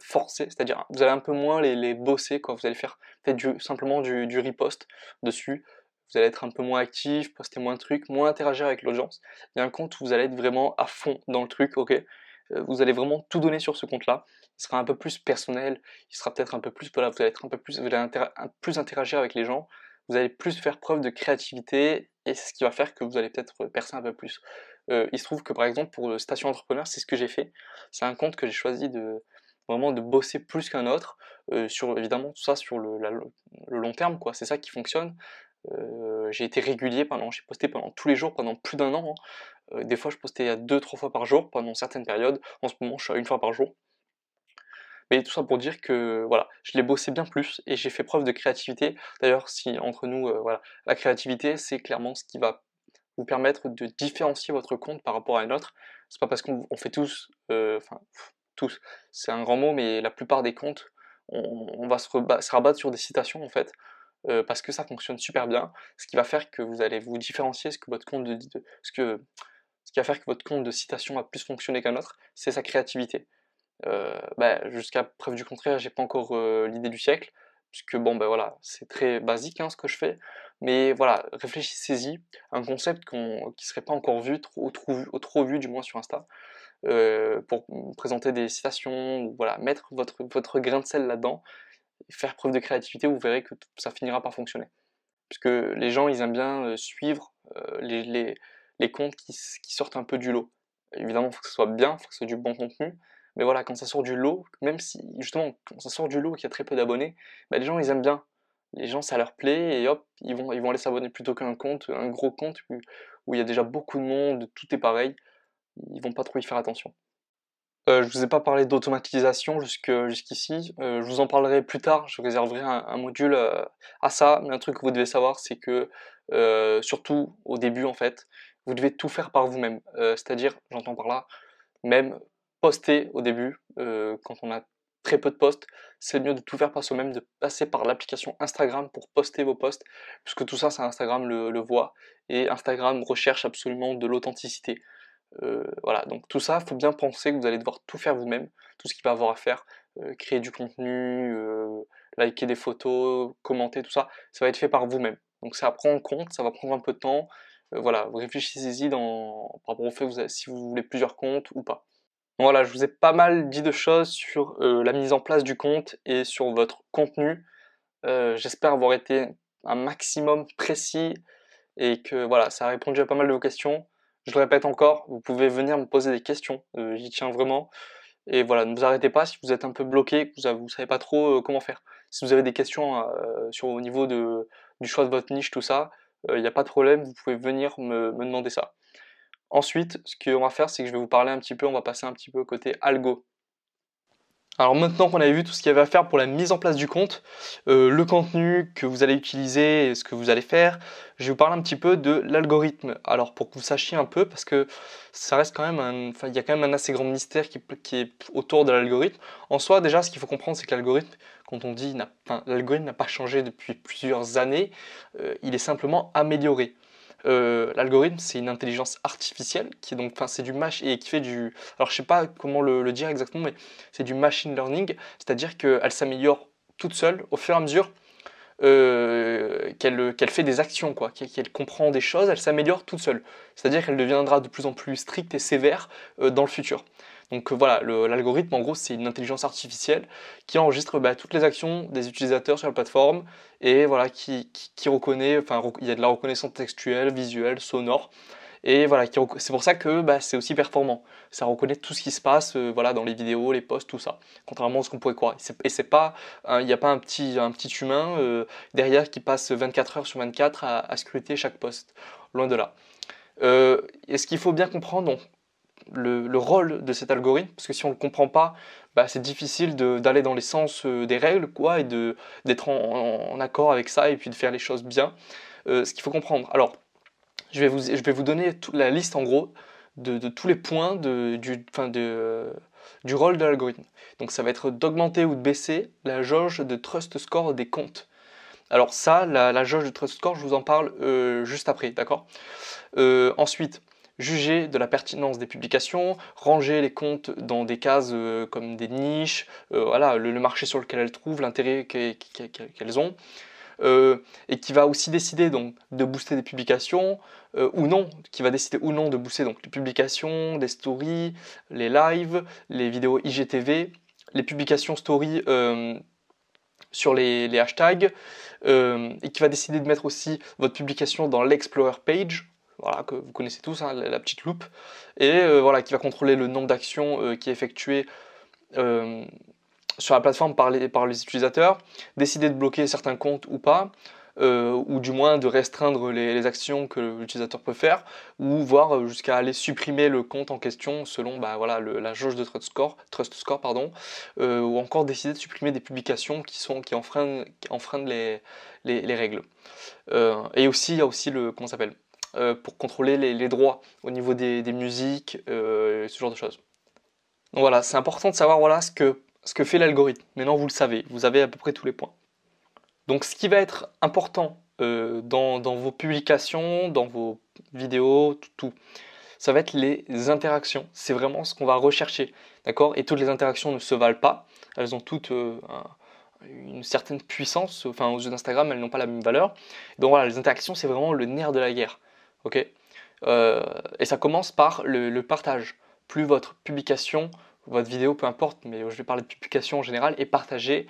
forcer, c'est-à-dire vous allez un peu moins les bosser quand vous allez faire peut-être simplement du repost dessus, vous allez être un peu moins actif, poster moins de trucs, moins interagir avec l'audience. Il y a un compte où vous allez être vraiment à fond dans le truc, ok, vous allez vraiment tout donner sur ce compte-là. Il sera un peu plus personnel, il sera peut-être un peu plus, voilà, vous allez être un peu plus, vous allez plus interagir avec les gens, vous allez plus faire preuve de créativité, et c'est ce qui va faire que vous allez peut-être percer un peu plus. Il se trouve que par exemple pour Station Entrepreneur, c'est ce que j'ai fait. C'est un compte que j'ai choisi de vraiment de bosser plus qu'un autre, sur évidemment tout ça sur le long terme, quoi. C'est ça qui fonctionne. J'ai été régulier j'ai posté pendant tous les jours pendant plus d'un an, hein. Des fois, je postais à 2-3 fois par jour pendant certaines périodes. En ce moment, je suis à une fois par jour. Mais tout ça pour dire que voilà, je l'ai bossé bien plus et j'ai fait preuve de créativité. D'ailleurs, si entre nous, voilà, la créativité, c'est clairement ce qui va vous permettre de différencier votre compte par rapport à un autre. C'est pas parce qu'on fait tous, enfin tous, c'est un grand mot, mais la plupart des comptes, on va se rabattre sur des citations en fait, parce que ça fonctionne super bien. Ce qui va faire que vous allez vous différencier, ce qui va faire que votre compte de citation va plus fonctionner qu'un autre, c'est sa créativité. Bah, jusqu'à preuve du contraire, j'ai pas encore l'idée du siècle, puisque bon ben voilà, c'est très basique hein, ce que je fais, mais voilà, réfléchissez-y, un concept qui serait pas encore vu, trop vu du moins sur Insta, pour présenter des citations, ou voilà, mettre votre grain de sel là-dedans, et faire preuve de créativité, vous verrez que ça finira par fonctionner. Puisque les gens ils aiment bien suivre les comptes qui sortent un peu du lot. Évidemment, il faut que ce soit bien, il faut que ce soit du bon contenu, mais voilà, quand ça sort du lot, même si justement, quand ça sort du lot et qu'il y a très peu d'abonnés, bah, les gens ils aiment bien. Les gens ça leur plaît et hop, ils vont aller s'abonner plutôt qu'un compte, un gros compte où il y a déjà beaucoup de monde, tout est pareil, ils vont pas trop y faire attention. Je vous ai pas parlé d'automatisation jusqu'ici, je vous en parlerai plus tard, je réserverai un module à ça, mais un truc que vous devez savoir, c'est que, surtout au début en fait, vous devez tout faire par vous-même. C'est-à-dire, j'entends par là, même poster au début, quand on a très peu de posts, c'est mieux de tout faire par soi-même, de passer par l'application Instagram pour poster vos posts, puisque tout ça, Instagram le voit, et Instagram recherche absolument de l'authenticité. Voilà, donc tout ça, il faut bien penser que vous allez devoir tout faire vous-même, tout ce qu'il va avoir à faire, créer du contenu, liker des photos, commenter, tout ça, ça va être fait par vous-même. Donc ça prend en compte, ça va prendre un peu de temps, Voilà, réfléchissez-y par rapport au fait si vous voulez plusieurs comptes ou pas. Voilà, je vous ai pas mal dit de choses sur la mise en place du compte et sur votre contenu. J'espère avoir été un maximum précis et que voilà, ça a répondu à pas mal de vos questions. Je le répète encore, vous pouvez venir me poser des questions, j'y tiens vraiment. Et voilà, ne vous arrêtez pas si vous êtes un peu bloqué, que vous savez pas trop comment faire. Si vous avez des questions au niveau du choix de votre niche, tout ça, il n'y a pas de problème, vous pouvez venir me demander ça. Ensuite, ce qu'on va faire, c'est que je vais vous parler un petit peu, on va passer un petit peu côté algo. Alors maintenant qu'on avait vu tout ce qu'il y avait à faire pour la mise en place du compte, le contenu que vous allez utiliser et ce que vous allez faire, je vais vous parler un petit peu de l'algorithme. Alors pour que vous sachiez un peu, parce que ça reste quand même il y a quand même un assez grand mystère qui est autour de l'algorithme. En soi, déjà, ce qu'il faut comprendre, c'est que l'algorithme, quand on dit, l'algorithme n'a pas changé depuis plusieurs années, il est simplement amélioré. L'algorithme, c'est une intelligence artificielle qui est donc, c'est du et qui fait du, alors je sais pas comment le dire exactement, mais c'est du machine learning, c'est-à-dire qu'elle s'améliore toute seule au fur et à mesure qu'elle fait des actions, quoi, qu'elle comprend des choses, elle s'améliore toute seule. C'est-à-dire qu'elle deviendra de plus en plus stricte et sévère dans le futur. Donc voilà, l'algorithme, en gros, c'est une intelligence artificielle qui enregistre toutes les actions des utilisateurs sur la plateforme et voilà, qui reconnaît, il y a de la reconnaissance textuelle, visuelle, sonore. Et voilà, c'est pour ça que c'est aussi performant. Ça reconnaît tout ce qui se passe voilà, dans les vidéos, les posts, tout ça. Contrairement à ce qu'on pourrait croire. Et c'est pas, il n'y a pas un petit humain derrière qui passe 24 heures sur 24 à scruter chaque post. Loin de là. Et ce qu'il faut bien comprendre, donc, le rôle de cet algorithme, parce que si on ne le comprend pas, c'est difficile d'aller dans les sens des règles, quoi, et d'être en accord avec ça, et puis de faire les choses bien. Ce qu'il faut comprendre. Alors, je vais vous donner toute la liste en gros de tous les points du rôle de l'algorithme. Donc ça va être d'augmenter ou de baisser la jauge de trust score des comptes. Alors ça, la jauge de trust score, je vous en parle juste après, d'accord. Ensuite, juger de la pertinence des publications, ranger les comptes dans des cases comme des niches, voilà, le marché sur lequel elles trouvent, l'intérêt qu'elles ont. Et qui va aussi décider donc de booster des publications ou non, qui va décider ou non de booster donc les publications, des stories, les lives, les vidéos IGTV, les publications stories sur les hashtags, et qui va décider de mettre aussi votre publication dans l'Explorer page, voilà, que vous connaissez tous, hein, la petite loupe, et voilà, qui va contrôler le nombre d'actions qui est effectué sur la plateforme par les utilisateurs, décider de bloquer certains comptes ou pas, ou du moins de restreindre les actions que l'utilisateur peut faire, ou voire jusqu'à aller supprimer le compte en question selon voilà, la jauge de trust score pardon, ou encore décider de supprimer des publications qui enfreignent les règles. Et aussi, il y a aussi comment ça s'appelle pour contrôler les droits au niveau des musiques, ce genre de choses. Donc voilà, c'est important de savoir voilà, ce que fait l'algorithme. Maintenant, vous le savez, vous avez à peu près tous les points. Donc ce qui va être important dans vos publications, dans vos vidéos, tout, ça va être les interactions. C'est vraiment ce qu'on va rechercher, d'accord. Et toutes les interactions ne se valent pas. Elles ont toutes une certaine puissance. Enfin, aux yeux d'Instagram, elles n'ont pas la même valeur. Donc voilà, les interactions, c'est vraiment le nerf de la guerre, ok. Et ça commence par le partage. Plus votre publication, votre vidéo, peu importe, mais je vais parler de publication en général, est partagée,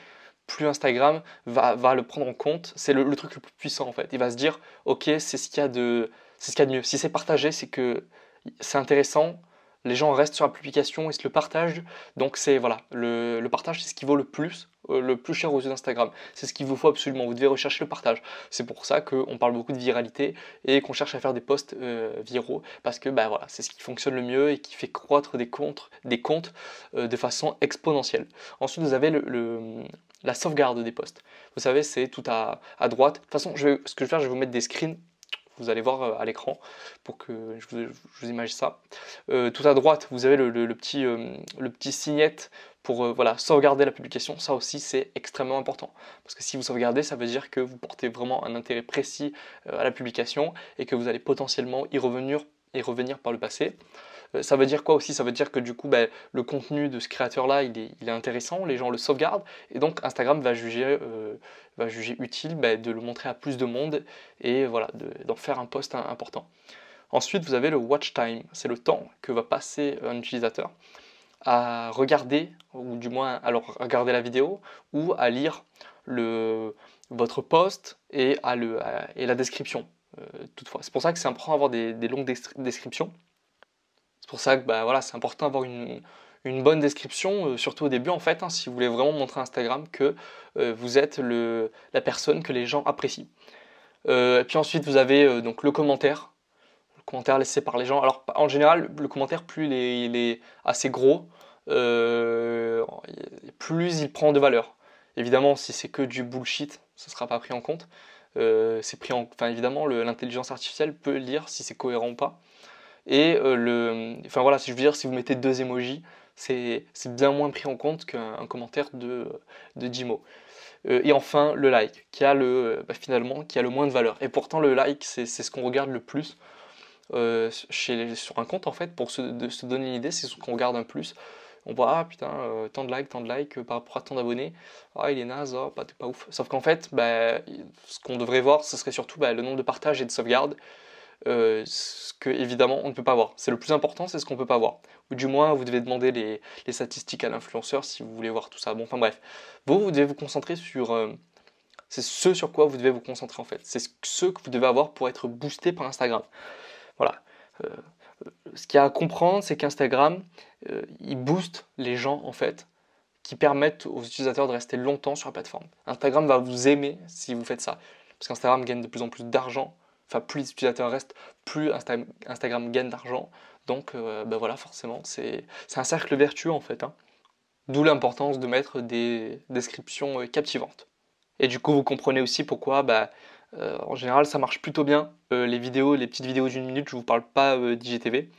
plus Instagram va le prendre en compte. C'est le truc le plus puissant en fait. Il va se dire, ok, c'est ce qu'il y a de mieux. Si c'est partagé, c'est que c'est intéressant. Les gens restent sur la publication et se le partagent. Donc c'est voilà, le partage, c'est ce qui vaut le plus cher aux yeux d'Instagram. C'est ce qu'il vous faut absolument. Vous devez rechercher le partage. C'est pour ça qu'on parle beaucoup de viralité et qu'on cherche à faire des posts viraux parce que voilà, c'est ce qui fonctionne le mieux et qui fait croître des comptes de façon exponentielle. Ensuite, vous avez la sauvegarde des posts. Vous savez, c'est tout à droite. De toute façon, ce que je vais faire, je vais vous mettre des screens. Vous allez voir à l'écran pour que je vous imagine ça. Tout à droite, vous avez le petit signette pour voilà, sauvegarder la publication. Ça aussi, c'est extrêmement important. Parce que si vous sauvegardez, ça veut dire que vous portez vraiment un intérêt précis à la publication et que vous allez potentiellement y revenir et revenir par le passé. Ça veut dire quoi aussi? Ça veut dire que du coup, bah, le contenu de ce créateur-là, il est intéressant, les gens le sauvegardent, et donc Instagram va juger utile bah, de le montrer à plus de monde, et voilà, d'en faire un post important. Ensuite, vous avez le watch time, c'est le temps que va passer un utilisateur à regarder, ou du moins alors regarder la vidéo, ou à lire votre post et la description. Toutefois, c'est pour ça que c'est important d'avoir des longues descriptions. C'est pour ça que bah, voilà, c'est important d'avoir une bonne description, surtout au début en fait, hein, si vous voulez vraiment montrer à Instagram que vous êtes la personne que les gens apprécient. Et puis ensuite vous avez donc le commentaire laissé par les gens. Alors en général, le commentaire, plus il est assez gros, plus il prend de valeur. Évidemment, si c'est que du bullshit, ça ne sera pas pris en compte. Enfin, évidemment, l'intelligence artificielle peut lire si c'est cohérent ou pas. Et enfin voilà, si je veux dire, si vous mettez 2 emojis, c'est bien moins pris en compte qu'un commentaire de 10 mots. Et enfin, le like, finalement, qui a le moins de valeur. Et pourtant, le like, c'est ce qu'on regarde le plus sur un compte, en fait, pour se donner une idée, c'est ce qu'on regarde un plus. On voit, ah putain, tant de likes par rapport à tant d'abonnés. Ah, il est naze, oh, pas ouf. Sauf qu'en fait, bah, ce qu'on devrait voir, ce serait surtout bah, le nombre de partages et de sauvegardes. Ce que évidemment on ne peut pas voir. C'est le plus important, c'est ce qu'on ne peut pas voir. Ou du moins, vous devez demander les statistiques à l'influenceur si vous voulez voir tout ça. Bon, enfin bref. Vous devez vous concentrer sur... c'est ce sur quoi vous devez vous concentrer en fait. C'est ce que vous devez avoir pour être boosté par Instagram. Voilà. Ce qu'il y a à comprendre, c'est qu'Instagram, il booste les gens en fait, qui permettent aux utilisateurs de rester longtemps sur la plateforme. Instagram va vous aimer si vous faites ça. Parce qu'Instagram gagne de plus en plus d'argent. Enfin, plus les utilisateurs restent, plus Instagram gagne d'argent. Donc, ben voilà, forcément, c'est un cercle vertueux en fait. Hein. D'où l'importance de mettre des descriptions captivantes. Et du coup, vous comprenez aussi pourquoi, bah, en général, ça marche plutôt bien. Les petites vidéos d'une minute, je ne vous parle pas d'IGTV,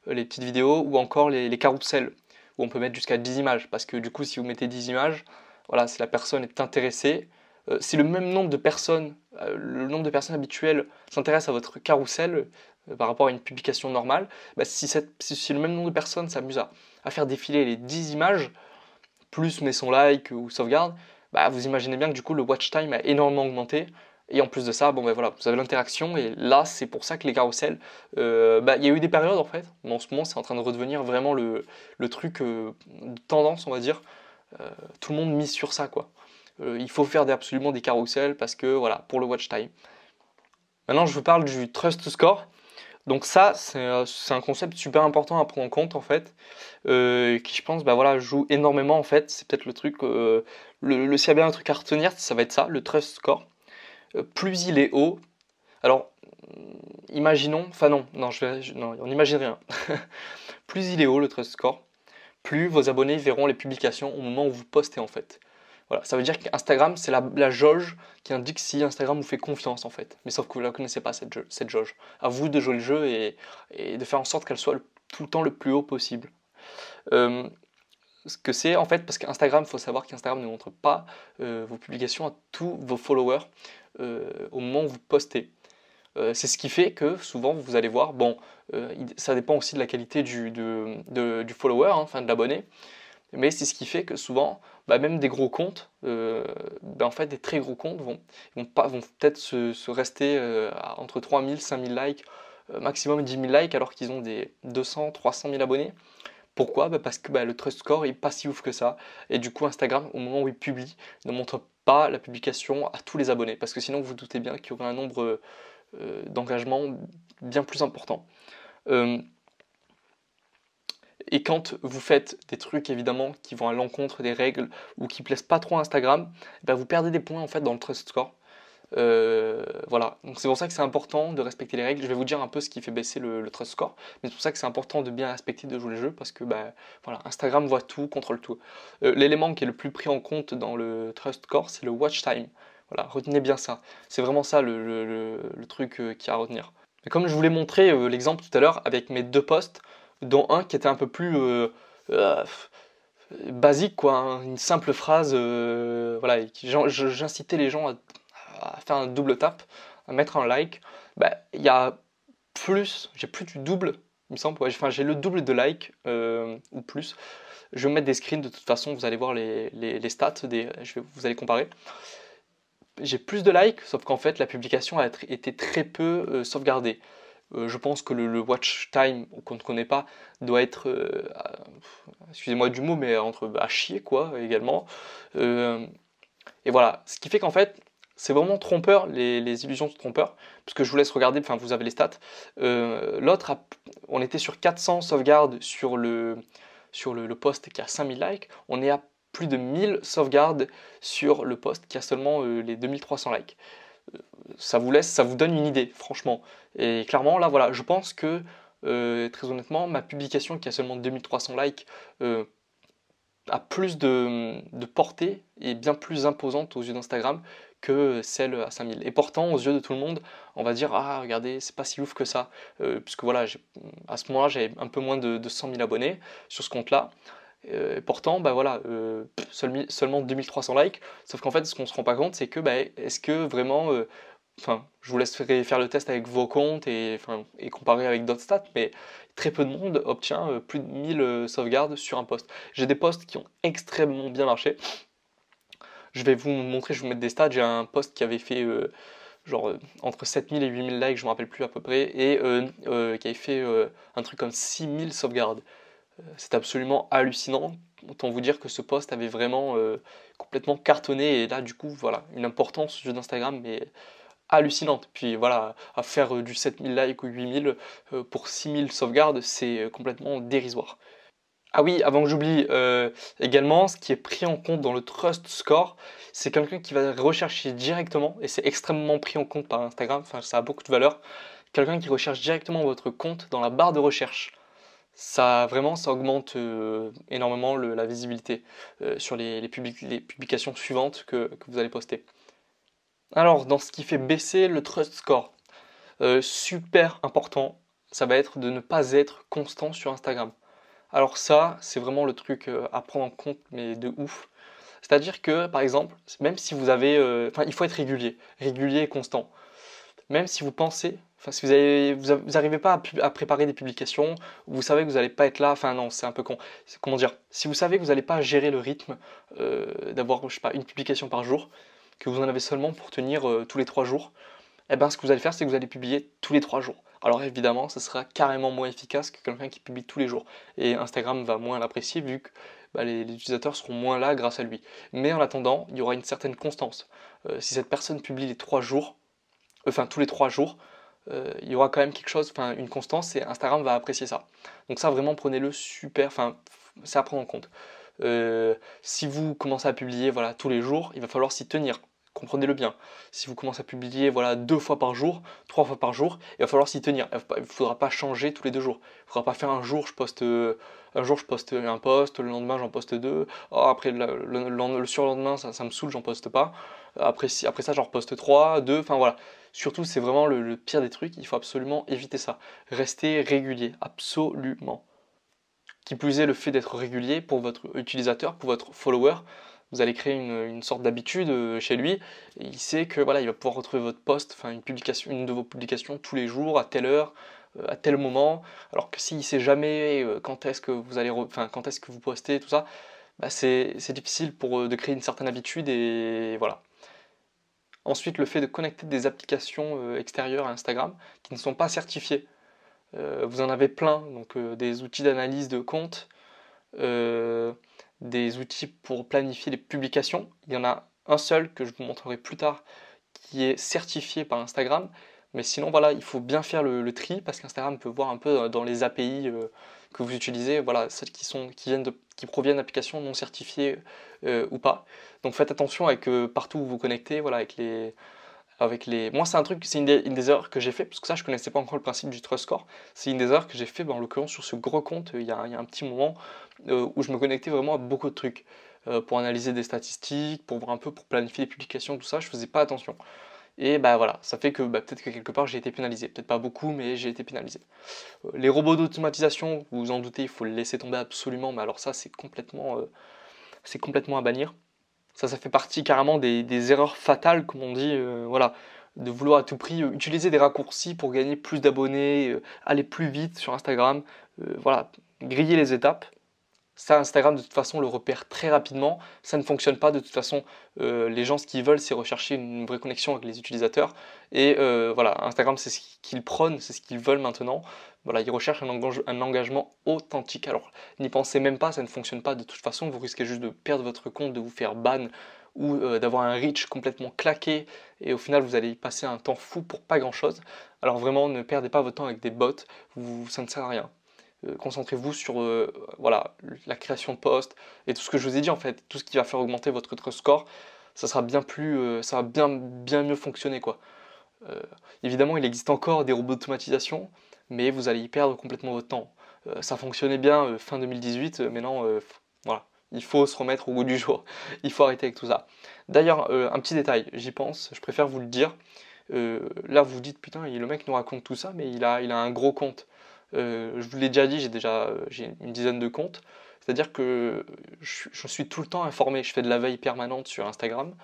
les petites vidéos ou encore les carousels, où on peut mettre jusqu'à 10 images. Parce que du coup, si vous mettez 10 images, voilà, si la personne est intéressée, si le nombre de personnes habituelles s'intéressent à votre carrousel par rapport à une publication normale, bah, si le même nombre de personnes s'amusent à faire défiler les 10 images, plus met son like ou sauvegarde, bah, vous imaginez bien que du coup le watch time a énormément augmenté. Et en plus de ça, bon ben voilà, vous avez l'interaction et là c'est pour ça que les carousels, bah, il y a eu des périodes en fait, mais en ce moment c'est en train de redevenir vraiment le truc de tendance on va dire. Tout le monde mise sur ça quoi. Il faut faire absolument des carousels parce que voilà, pour le watch time. Maintenant je vous parle du trust score. Donc ça, c'est un concept super important à prendre en compte en fait, qui je pense bah voilà, joue énormément en fait. C'est peut-être le truc, s'il y a bien un truc à retenir, ça va être ça, le trust score. Plus il est haut, alors imaginons, enfin non, non, on n'imagine rien. Plus il est haut le trust score, plus vos abonnés verront les publications au moment où vous postez en fait. Voilà, ça veut dire qu'Instagram, c'est la jauge qui indique si Instagram vous fait confiance en fait. Mais sauf que vous ne la connaissez pas, cette jauge. À vous de jouer le jeu et de faire en sorte qu'elle soit tout le temps le plus haut possible. Ce que c'est en fait, parce qu'Instagram, il faut savoir qu'Instagram ne montre pas vos publications à tous vos followers au moment où vous postez. C'est ce qui fait que souvent vous allez voir, bon, ça dépend aussi de la qualité du follower, hein, enfin de l'abonné. Mais c'est ce qui fait que souvent, bah, même des gros comptes, en fait des très gros comptes vont peut-être se rester entre 3000, 5000 likes, maximum 10 000 likes alors qu'ils ont des 200, 300 000 abonnés. Pourquoi? Bah, parce que le trust score est pas si ouf que ça. Et du coup Instagram, au moment où il publie, ne montre pas la publication à tous les abonnés. Parce que sinon vous doutez bien qu'il y aurait un nombre d'engagements bien plus important. Et quand vous faites des trucs évidemment qui vont à l'encontre des règles ou qui plaisent pas trop à Instagram, vous perdez des points en fait dans le trust score. Voilà, donc c'est pour ça que c'est important de respecter les règles. Je vais vous dire un peu ce qui fait baisser le trust score, mais c'est pour ça que c'est important de bien respecter, de jouer le jeu, parce que voilà, Instagram voit tout, contrôle tout. L'élément qui est le plus pris en compte dans le trust score, c'est le watch time. Voilà, retenez bien ça. C'est vraiment ça le truc qu'il y a à retenir. Et comme je vous l'ai montré l'exemple tout à l'heure avec mes 2 posts, dont un qui était un peu plus basique, quoi, hein, une simple phrase, voilà, j'incitais les gens à faire un double tap, à mettre un like. Il y a j'ai plus du double, il me semble, ouais, enfin j'ai le double de likes ou plus. Je vais vous mettre des screens, de toute façon vous allez voir les stats, vous allez comparer. J'ai plus de likes, sauf qu'en fait la publication a été très peu sauvegardée. Je pense que le watch time qu'on ne connaît pas doit être, excusez-moi du mot, mais entre à chier quoi également. Et voilà, ce qui fait qu'en fait c'est vraiment trompeur, les illusions sont trompeurs, puisque je vous laisse regarder, enfin vous avez les stats. L'autre, on était sur 400 sauvegardes sur le post qui a 5000 likes, on est à plus de 1000 sauvegardes sur le post qui a seulement les 2300 likes. Ça vous donne une idée, franchement. Et clairement, là, voilà, je pense que, très honnêtement, ma publication qui a seulement 2300 likes a plus de portée et bien plus imposante aux yeux d'Instagram que celle à 5000. Et pourtant, aux yeux de tout le monde, on va dire, ah, regardez, c'est pas si ouf que ça. Puisque voilà, à ce moment-là, j'avais un peu moins de 100 000 abonnés sur ce compte-là. Pourtant, bah voilà, seulement 2300 likes. Sauf qu'en fait, ce qu'on se rend pas compte, c'est que, bah, est-ce que vraiment, enfin, je vous laisse faire le test avec vos comptes et comparer avec d'autres stats, mais très peu de monde obtient plus de 1000 sauvegardes sur un post. J'ai des posts qui ont extrêmement bien marché. Je vais vous montrer, je vais vous mettre des stats. J'ai un post qui avait fait entre 7000 et 8000 likes, je ne me rappelle plus à peu près, et qui avait fait un truc comme 6000 sauvegardes. C'est absolument hallucinant. Autant vous dire que ce post avait vraiment complètement cartonné, et là du coup voilà, une importance au jeu d'Instagram, mais hallucinante. Puis voilà, à faire du 7000 likes ou 8000 pour 6000 sauvegardes, c'est complètement dérisoire. Ah oui, avant que j'oublie, également, ce qui est pris en compte dans le Trust Score, c'est quelqu'un qui va rechercher directement, et c'est extrêmement pris en compte par Instagram, enfin ça a beaucoup de valeur, quelqu'un qui recherche directement votre compte dans la barre de recherche. Ça vraiment, ça augmente énormément la visibilité sur les publications suivantes que vous allez poster. Alors, dans ce qui fait baisser le Trust Score, super important, ça va être de ne pas être constant sur Instagram. Alors ça, c'est vraiment le truc à prendre en compte, mais de ouf. C'est-à-dire que, par exemple, même si vous avez... Enfin, il faut être régulier et constant. Même si vous pensez... Enfin, si vous n'arrivez pas à préparer des publications, vous savez que vous n'allez pas être là, enfin non, c'est un peu con. Comment dire? Si vous savez que vous n'allez pas gérer le rythme d'avoir, je sais pas, une publication par jour, que vous en avez seulement pour tenir tous les 3 jours, eh ben, ce que vous allez faire, c'est que vous allez publier tous les 3 jours. Alors évidemment, ça sera carrément moins efficace que quelqu'un qui publie tous les jours. Et Instagram va moins l'apprécier vu que bah, les utilisateurs seront moins là grâce à lui. Mais en attendant, il y aura une certaine constance. Si cette personne publie les 3 jours, enfin tous les 3 jours, il y aura quand même quelque chose, enfin une constance, et Instagram va apprécier ça. Donc ça, vraiment, prenez-le super, enfin c'est à prendre en compte. Si vous commencez à publier voilà, tous les jours, il va falloir s'y tenir. Comprenez-le bien. Si vous commencez à publier voilà, 2 fois par jour, 3 fois par jour, il va falloir s'y tenir. Il ne faudra pas changer tous les 2 jours. Il ne faudra pas faire un jour je poste un post, le lendemain j'en poste 2, oh, après le surlendemain ça me saoule, j'en poste pas. Après ça j'en reposte 3, 2, enfin voilà. Surtout c'est vraiment le pire des trucs, il faut absolument éviter ça. Restez régulier, absolument. Qui plus est, le fait d'être régulier pour votre utilisateur, pour votre follower, vous allez créer une sorte d'habitude chez lui, et il sait que voilà, il va pouvoir retrouver votre post, enfin une de vos publications tous les jours, à telle heure, à tel moment, alors que s'il ne sait jamais quand est-ce que quand est-ce que vous postez, tout ça, bah c'est difficile de créer une certaine habitude, et voilà. Ensuite, le fait de connecter des applications extérieures à Instagram qui ne sont pas certifiées. Vous en avez plein, donc des outils d'analyse de compte, des outils pour planifier les publications. Il y en a un seul que je vous montrerai plus tard qui est certifié par Instagram. Mais sinon, voilà, il faut bien faire le tri parce qu'Instagram peut voir un peu dans les API que vous utilisez, voilà, celles qui proviennent d'applications non certifiées ou pas. Donc faites attention avec partout où vous vous connectez, voilà, moi c'est un truc, c'est une des erreurs que j'ai fait, parce que ça je connaissais pas encore le principe du trust score. C'est une des erreurs que j'ai fait en l'occurrence sur ce gros compte il y a un petit moment où je me connectais vraiment à beaucoup de trucs pour analyser des statistiques, pour voir un peu, pour planifier les publications, tout ça, je faisais pas attention. Et bah voilà, ça fait que peut-être que quelque part j'ai été pénalisé, peut-être pas beaucoup, mais j'ai été pénalisé. Les robots d'automatisation, vous vous en doutez, il faut le laisser tomber absolument, mais alors ça c'est complètement à bannir. Ça fait partie carrément des erreurs fatales, comme on dit. Voilà, de vouloir à tout prix utiliser des raccourcis pour gagner plus d'abonnés, aller plus vite sur Instagram, voilà, griller les étapes. Ça, Instagram, de toute façon, le repère très rapidement. Ça ne fonctionne pas. De toute façon, les gens, ce qu'ils veulent, c'est rechercher une vraie connexion avec les utilisateurs. Et voilà, Instagram, c'est ce qu'ils prônent, c'est ce qu'ils veulent maintenant. Voilà, ils recherchent un engagement authentique. Alors, n'y pensez même pas, ça ne fonctionne pas. De toute façon, vous risquez juste de perdre votre compte, de vous faire ban ou d'avoir un reach complètement claqué. Et au final, vous allez y passer un temps fou pour pas grand-chose. Alors vraiment, ne perdez pas votre temps avec des bots. Ça ne sert à rien. Concentrez-vous sur voilà, la création de posts et tout ce que je vous ai dit en fait, tout ce qui va faire augmenter votre score, ça sera bien plus, ça va bien mieux fonctionner quoi. Évidemment, il existe encore des robots d'automatisation, mais vous allez y perdre complètement votre temps. Ça fonctionnait bien fin 2018, mais non, voilà, il faut se remettre au goût du jour. Il faut arrêter avec tout ça. D'ailleurs, un petit détail, j'y pense, je préfère vous le dire. Là, vous vous dites putain, le mec nous raconte tout ça, mais il a un gros compte. Je vous l'ai déjà dit, j'ai une dizaine de comptes. C'est-à-dire que je suis tout le temps informé. Je fais de la veille permanente sur Instagram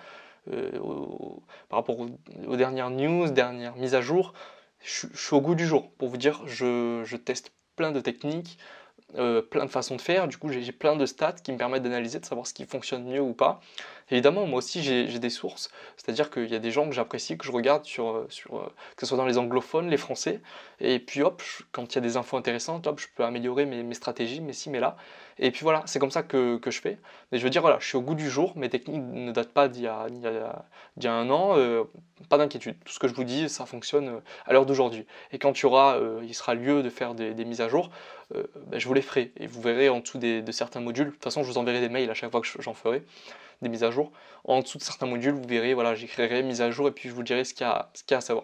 par rapport aux dernières news, dernières mises à jour. Je suis au goût du jour. Pour vous dire, je teste plein de techniques, plein de façons de faire. Du coup, j'ai plein de stats qui me permettent d'analyser, de savoir ce qui fonctionne mieux ou pas. Évidemment, moi aussi, j'ai des sources. C'est-à-dire qu'il y a des gens que j'apprécie, que je regarde que ce soit dans les anglophones, les français. Et puis hop, quand il y a des infos intéressantes, hop, je peux améliorer mes stratégies, mes ci, mes là. Et puis voilà, c'est comme ça que je fais. Mais je veux dire, voilà, je suis au goût du jour. Mes techniques ne datent pas d'il y a un an. Pas d'inquiétude. Tout ce que je vous dis, ça fonctionne à l'heure d'aujourd'hui. Et quand il sera lieu de faire des mises à jour, ben, je vous les ferai. Et vous verrez en dessous de certains modules. De toute façon, je vous enverrai des mails à chaque fois que j'en ferai des mises à jour. En dessous de certains modules, vous verrez, voilà, j'écrirai mise à jour et puis je vous dirai ce qu'il y a à savoir.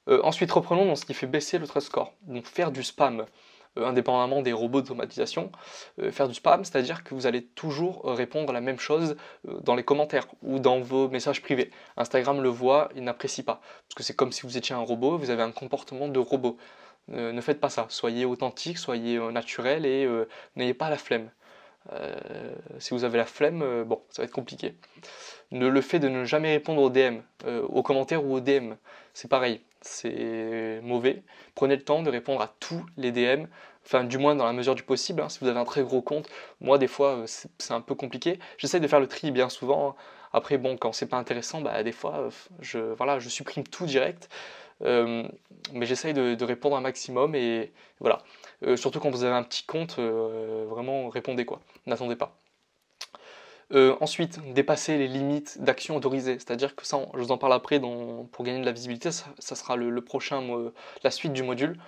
Ensuite, reprenons dans ce qui fait baisser le trust score. Donc faire du spam, indépendamment des robots d'automatisation, faire du spam, c'est-à-dire que vous allez toujours répondre à la même chose dans les commentaires ou dans vos messages privés. Instagram le voit, il n'apprécie pas. Parce que c'est comme si vous étiez un robot, vous avez un comportement de robot. Ne faites pas ça, soyez authentique, soyez naturel et n'ayez pas la flemme. Si vous avez la flemme, bon, ça va être compliqué. Le fait de ne jamais répondre aux DM, aux commentaires ou aux DM, c'est pareil, c'est mauvais. Prenez le temps de répondre à tous les DM, enfin du moins dans la mesure du possible. Hein. Si vous avez un très gros compte, moi des fois c'est un peu compliqué. J'essaye de faire le tri bien souvent. Hein. Après bon, quand c'est pas intéressant, bah, des fois je supprime tout direct. Mais j'essaye de répondre un maximum et voilà. Surtout quand vous avez un petit compte, vraiment répondez quoi, n'attendez pas. Ensuite, dépasser les limites d'action autorisées, c'est-à-dire que ça, je vous en parle après pour gagner de la visibilité, ça sera la suite du module.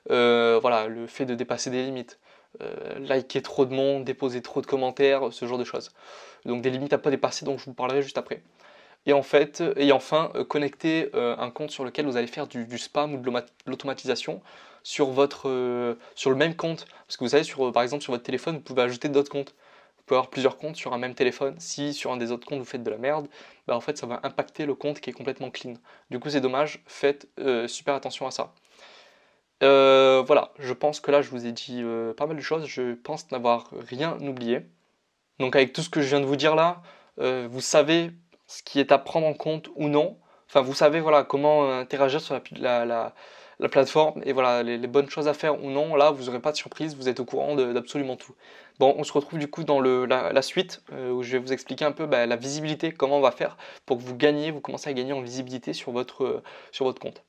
Voilà, le fait de dépasser des limites, liker trop de monde, déposer trop de commentaires, ce genre de choses. Donc des limites à pas dépasser, dont je vous parlerai juste après. Et enfin, connecter un compte sur lequel vous allez faire du spam ou de l'automatisation sur le même compte. Parce que vous savez, par exemple, sur votre téléphone, vous pouvez ajouter d'autres comptes. Vous pouvez avoir plusieurs comptes sur un même téléphone. Si sur un des autres comptes vous faites de la merde, bah en fait ça va impacter le compte qui est complètement clean. Du coup c'est dommage, faites super attention à ça. Voilà, je pense que là je vous ai dit pas mal de choses, je pense n'avoir rien oublié. Donc avec tout ce que je viens de vous dire là, vous savez ce qui est à prendre en compte ou non. Enfin, vous savez voilà, comment interagir sur la plateforme et voilà, les bonnes choses à faire ou non. Là, vous n'aurez pas de surprise, vous êtes au courant d'absolument tout. Bon, on se retrouve du coup dans la suite où je vais vous expliquer un peu la visibilité, comment on va faire pour que vous commencez à gagner en visibilité sur votre compte.